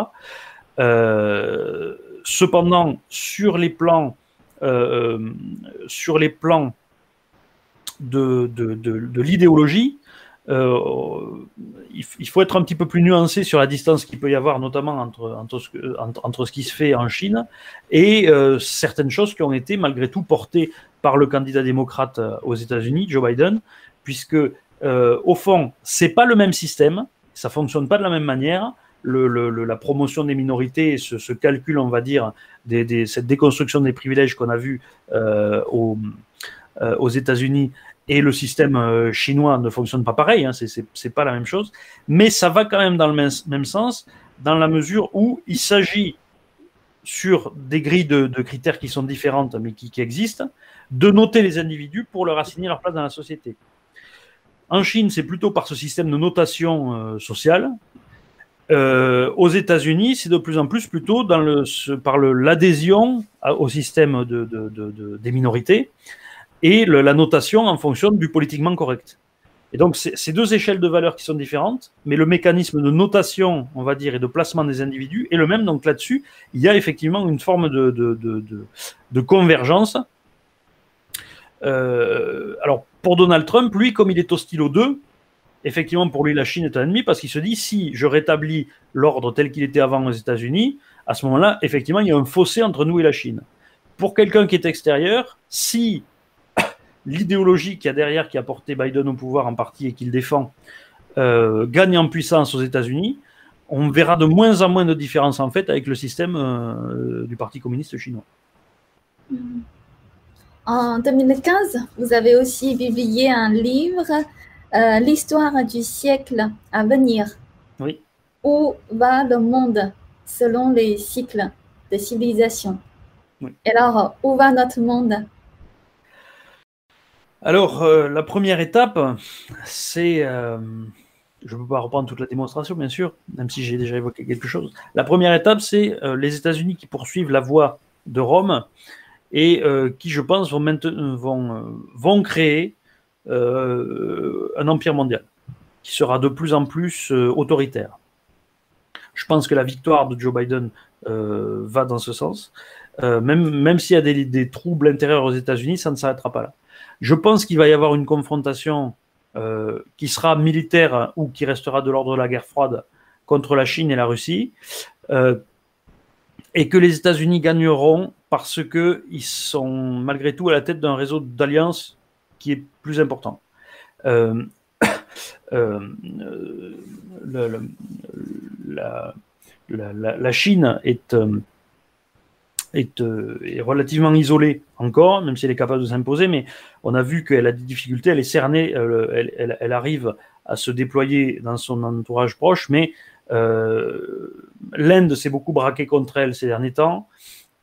Cependant, sur les plans de l'idéologie, il faut être un petit peu plus nuancé sur la distance qu'il peut y avoir, notamment entre ce qui se fait en Chine et certaines choses qui ont été malgré tout portées par le candidat démocrate aux États-Unis, Joe Biden, puisque au fond, c'est pas le même système, ça fonctionne pas de la même manière. La promotion des minorités, ce calcul, on va dire, cette déconstruction des privilèges qu'on a vu aux États-Unis et le système chinois ne fonctionne pas pareil, hein, c'est pas la même chose, mais ça va quand même dans le même sens, dans la mesure où il s'agit, sur des grilles de critères qui sont différentes, mais qui existent, de noter les individus pour leur assigner leur place dans la société. En Chine, c'est plutôt par ce système de notation sociale. Aux États-Unis, c'est de plus en plus plutôt par l'adhésion au système des minorités, et la notation en fonction du politiquement correct. Et donc, c'est deux échelles de valeurs qui sont différentes, mais le mécanisme de notation, on va dire, et de placement des individus est le même. Donc là-dessus, il y a effectivement une forme de convergence. Alors, pour Donald Trump, lui, comme il est hostile aux deux, effectivement, pour lui, la Chine est un ennemi, parce qu'il se dit, si je rétablis l'ordre tel qu'il était avant aux États-Unis, à ce moment-là, effectivement, il y a un fossé entre nous et la Chine. Pour quelqu'un qui est extérieur, si l'idéologie qu'il y a derrière, qui a porté Biden au pouvoir en partie et qu'il défend, gagne en puissance aux États-Unis, on verra de moins en moins de différence en fait avec le système du Parti communiste chinois. En 2015, vous avez aussi publié un livre, L'histoire du siècle à venir. Oui. Où va le monde selon les cycles de civilisation? Oui. Alors, où va notre monde? Alors, la première étape, c'est... je ne peux pas reprendre toute la démonstration, bien sûr, même si j'ai déjà évoqué quelque chose. La première étape, c'est les États-Unis qui poursuivent la voie de Rome et qui, je pense, vont créer un empire mondial qui sera de plus en plus autoritaire. Je pense que la victoire de Joe Biden va dans ce sens. Même s'il y a des troubles intérieurs aux États-Unis, ça ne s'arrêtera pas là. Je pense qu'il va y avoir une confrontation qui sera militaire ou qui restera de l'ordre de la guerre froide contre la Chine et la Russie, et que les États-Unis gagneront parce qu'ils sont malgré tout à la tête d'un réseau d'alliances qui est plus important. La Chine est relativement isolée encore, même si elle est capable de s'imposer, mais on a vu qu'elle a des difficultés, elle est cernée, elle arrive à se déployer dans son entourage proche, mais l'Inde s'est beaucoup braquée contre elle ces derniers temps.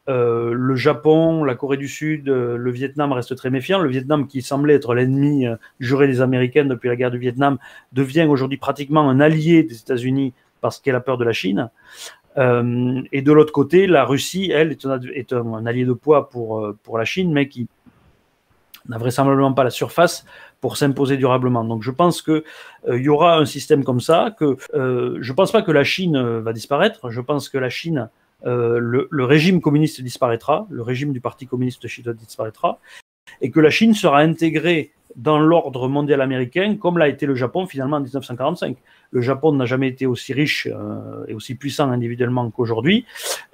Le Japon, la Corée du Sud, le Vietnam restent très méfiants. Le Vietnam, qui semblait être l'ennemi juré des Américains depuis la guerre du Vietnam, devient aujourd'hui pratiquement un allié des États-Unis parce qu'elle a peur de la Chine. Et de l'autre côté, la Russie, elle, est un allié de poids pour la Chine, mais qui n'a vraisemblablement pas la surface pour s'imposer durablement. Donc je pense qu'il y aura un système comme ça, que je ne pense pas que la Chine va disparaître, je pense que la Chine, le régime communiste disparaîtra, le régime du Parti communiste chinois disparaîtra, et que la Chine sera intégrée dans l'ordre mondial américain, comme l'a été le Japon finalement en 1945. Le Japon n'a jamais été aussi riche et aussi puissant individuellement qu'aujourd'hui.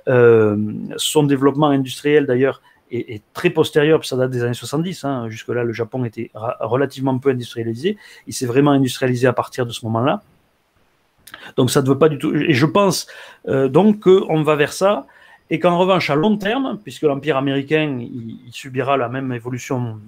Son développement industriel d'ailleurs est très postérieur, puis ça date des années 70. Hein. Jusque-là, le Japon était relativement peu industrialisé. Il s'est vraiment industrialisé à partir de ce moment-là. Donc ça ne veut pas du tout... Et je pense donc qu'on va vers ça. et qu'en revanche, à long terme, puisque l'Empire américain il subira la même évolution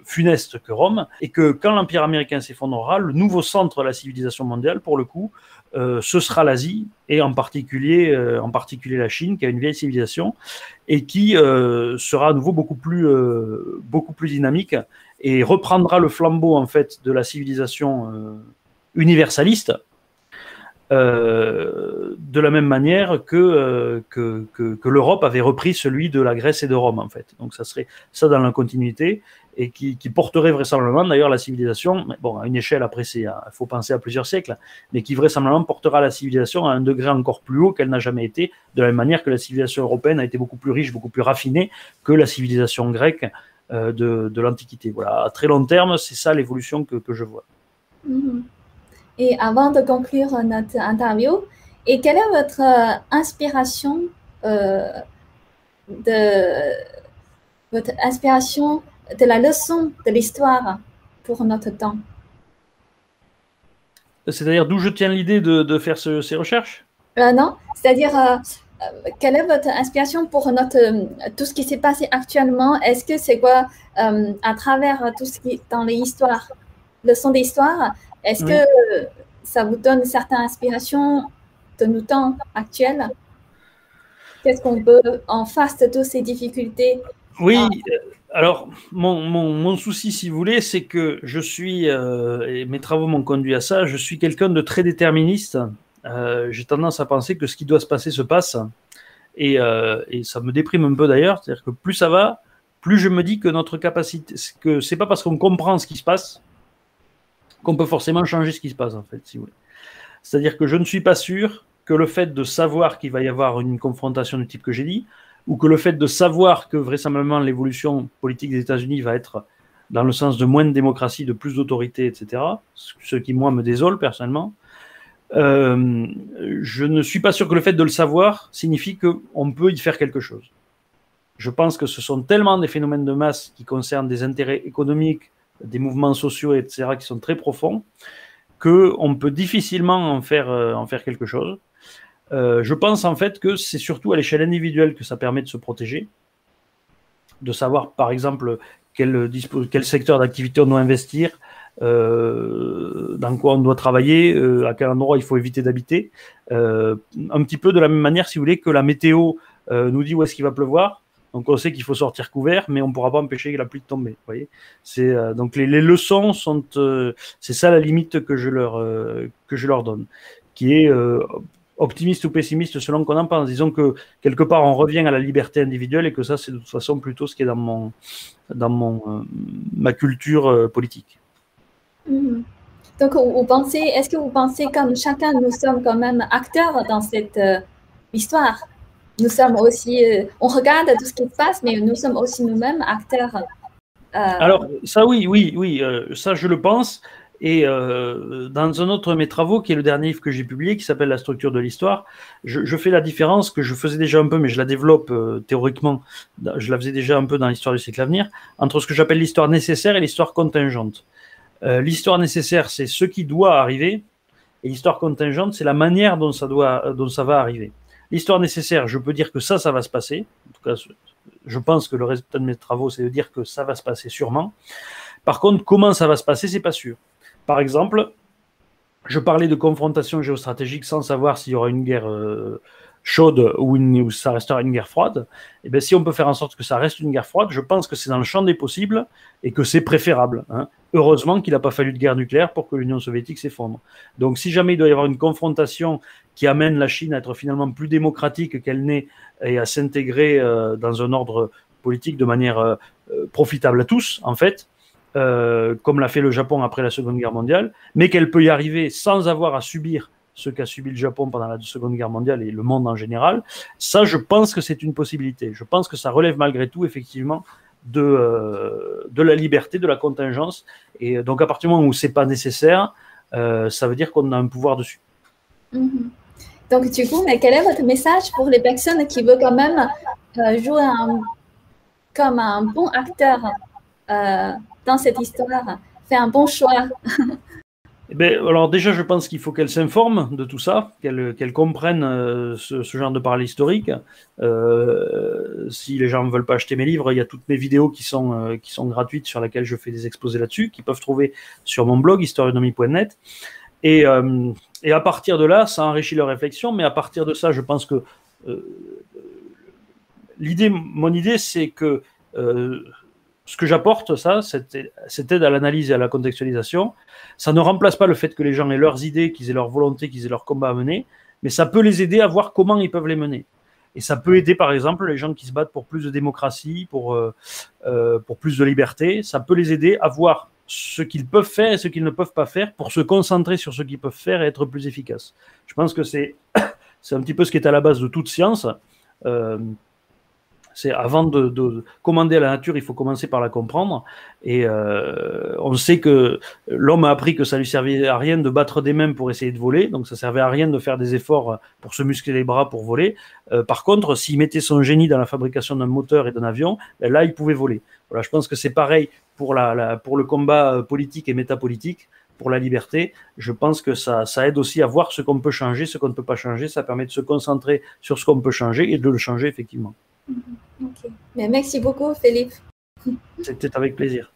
funeste que Rome, et que quand l'Empire américain s'effondrera, le nouveau centre de la civilisation mondiale, pour le coup, ce sera l'Asie, et en particulier la Chine, qui a une vieille civilisation, et qui sera à nouveau beaucoup plus dynamique, et reprendra le flambeau en fait de la civilisation universaliste, de la même manière que l'Europe avait repris celui de la Grèce et de Rome, en fait. Donc ça serait ça dans la continuité, et qui porterait vraisemblablement d'ailleurs la civilisation, bon, à une échelle, après il faut penser à plusieurs siècles, mais qui vraisemblablement portera la civilisation à un degré encore plus haut qu'elle n'a jamais été, de la même manière que la civilisation européenne a été beaucoup plus riche, beaucoup plus raffinée que la civilisation grecque de l'Antiquité. Voilà, à très long terme, c'est ça l'évolution que je vois. Mm-hmm. Et avant de conclure notre interview, et quelle est votre inspiration de la leçon de l'histoire pour notre temps? C'est-à-dire d'où je tiens l'idée de faire ces recherches? Non, c'est-à-dire quelle est votre inspiration pour tout ce qui s'est passé actuellement? Est-ce que c'est quoi à travers tout ce qui est dans les histoires, leçons d'histoire? Est-ce que ça vous donne certaines inspirations de nos temps actuels? Qu'est-ce qu'on peut, en face de toutes ces difficultés? Oui, alors mon souci, si vous voulez, c'est que je suis, et mes travaux m'ont conduit à ça, je suis quelqu'un de très déterministe. J'ai tendance à penser que ce qui doit se passer se passe. Et ça me déprime un peu d'ailleurs. C'est-à-dire que plus ça va, plus je me dis que notre capacité, que c'est pas parce qu'on comprend ce qui se passe qu'on peut forcément changer ce qui se passe, en fait, si vous voulez. C'est-à-dire que je ne suis pas sûr que le fait de savoir qu'il va y avoir une confrontation du type que j'ai dit, ou que le fait de savoir que vraisemblablement l'évolution politique des États-Unis va être dans le sens de moins de démocratie, de plus d'autorité, etc., ce qui, moi, me désole personnellement, je ne suis pas sûr que le fait de le savoir signifie qu'on peut y faire quelque chose. Je pense que ce sont tellement des phénomènes de masse qui concernent des intérêts économiques, des mouvements sociaux, etc., qui sont très profonds, qu'on peut difficilement en faire quelque chose. Je pense en fait que c'est surtout à l'échelle individuelle que ça permet de se protéger, de savoir par exemple quel secteur d'activité on doit investir, dans quoi on doit travailler, à quel endroit il faut éviter d'habiter. Un petit peu de la même manière, si vous voulez, que la météo nous dit où est-ce qu'il va pleuvoir. Donc on sait qu'il faut sortir couvert, mais on ne pourra pas empêcher la pluie de tomber. Vous voyez, donc les leçons sont, c'est ça la limite que je leur donne, qui est optimiste ou pessimiste selon qu'on en pense. Disons que quelque part on revient à la liberté individuelle et que ça c'est de toute façon plutôt ce qui est dans ma culture politique. Mm-hmm. Donc est-ce que vous pensez comme chacun nous sommes quand même acteurs dans cette histoire? Nous sommes aussi, on regarde tout ce qui se passe, mais nous sommes aussi nous-mêmes acteurs. Alors, ça, oui, ça, je le pense. Et dans un autre de mes travaux, qui est le dernier livre que j'ai publié, qui s'appelle La structure de l'histoire, je fais la différence que je faisais déjà un peu, mais je la développe théoriquement, je la faisais déjà un peu dans l'histoire du siècle à venir, entre ce que j'appelle l'histoire nécessaire et l'histoire contingente. L'histoire nécessaire, c'est ce qui doit arriver, et l'histoire contingente, c'est la manière dont ça va arriver. L'histoire nécessaire, je peux dire que ça va se passer. En tout cas, je pense que le résultat de mes travaux, c'est de dire que ça va se passer sûrement. Par contre, comment ça va se passer, c'est pas sûr. Par exemple, je parlais de confrontation géostratégique sans savoir s'il y aura une guerre chaude ou ça restera une guerre froide. Et bien, si on peut faire en sorte que ça reste une guerre froide, je pense que c'est dans le champ des possibles et que c'est préférable. Heureusement qu'il n'a pas fallu de guerre nucléaire pour que l'Union soviétique s'effondre. Donc, si jamais il doit y avoir une confrontation qui amène la Chine à être finalement plus démocratique qu'elle n'est et à s'intégrer dans un ordre politique de manière profitable à tous, en fait, comme l'a fait le Japon après la Seconde Guerre mondiale, mais qu'elle peut y arriver sans avoir à subir ce qu'a subi le Japon pendant la Seconde Guerre mondiale et le monde en général, ça, je pense que c'est une possibilité. Je pense que ça relève malgré tout, effectivement, de la liberté, de la contingence. Et donc, à partir du moment où c'est pas nécessaire, ça veut dire qu'on a un pouvoir dessus. Mm-hmm. Donc, du coup, mais quel est votre message pour les personnes qui veulent quand même jouer comme un bon acteur dans cette histoire, faire un bon choix? Eh ben, alors déjà, je pense qu'il faut qu'elle s'informe de tout ça, qu'elle comprenne ce genre de parallèle historique. Si les gens ne veulent pas acheter mes livres, il y a toutes mes vidéos qui sont gratuites sur lesquelles je fais des exposés là-dessus, qu'ils peuvent trouver sur mon blog historionomie.net. Et à partir de là, ça enrichit leur réflexion, mais à partir de ça, je pense que mon idée, c'est que ce que j'apporte, cette aide à l'analyse et à la contextualisation, ça ne remplace pas le fait que les gens aient leurs idées, qu'ils aient leur volonté, qu'ils aient leur combat à mener, mais ça peut les aider à voir comment ils peuvent les mener. Et ça peut aider, par exemple, les gens qui se battent pour plus de démocratie, pour plus de liberté. Ça peut les aider à voir ce qu'ils peuvent faire et ce qu'ils ne peuvent pas faire pour se concentrer sur ce qu'ils peuvent faire et être plus efficaces. Je pense que c'est un petit peu ce qui est à la base de toute science. C'est avant de commander à la nature, il faut commencer par la comprendre. Et on sait que l'homme a appris que ça lui servait à rien de battre des mains pour essayer de voler, donc ça servait à rien de faire des efforts pour se muscler les bras pour voler. Par contre, s'il mettait son génie dans la fabrication d'un moteur et d'un avion, là, il pouvait voler. Voilà, je pense que c'est pareil pour le combat politique et métapolitique. Pour la liberté, je pense que ça aide aussi à voir ce qu'on peut changer, ce qu'on ne peut pas changer. Ça permet de se concentrer sur ce qu'on peut changer et de le changer effectivement. Okay. Mais merci beaucoup, Philippe. C'était avec plaisir.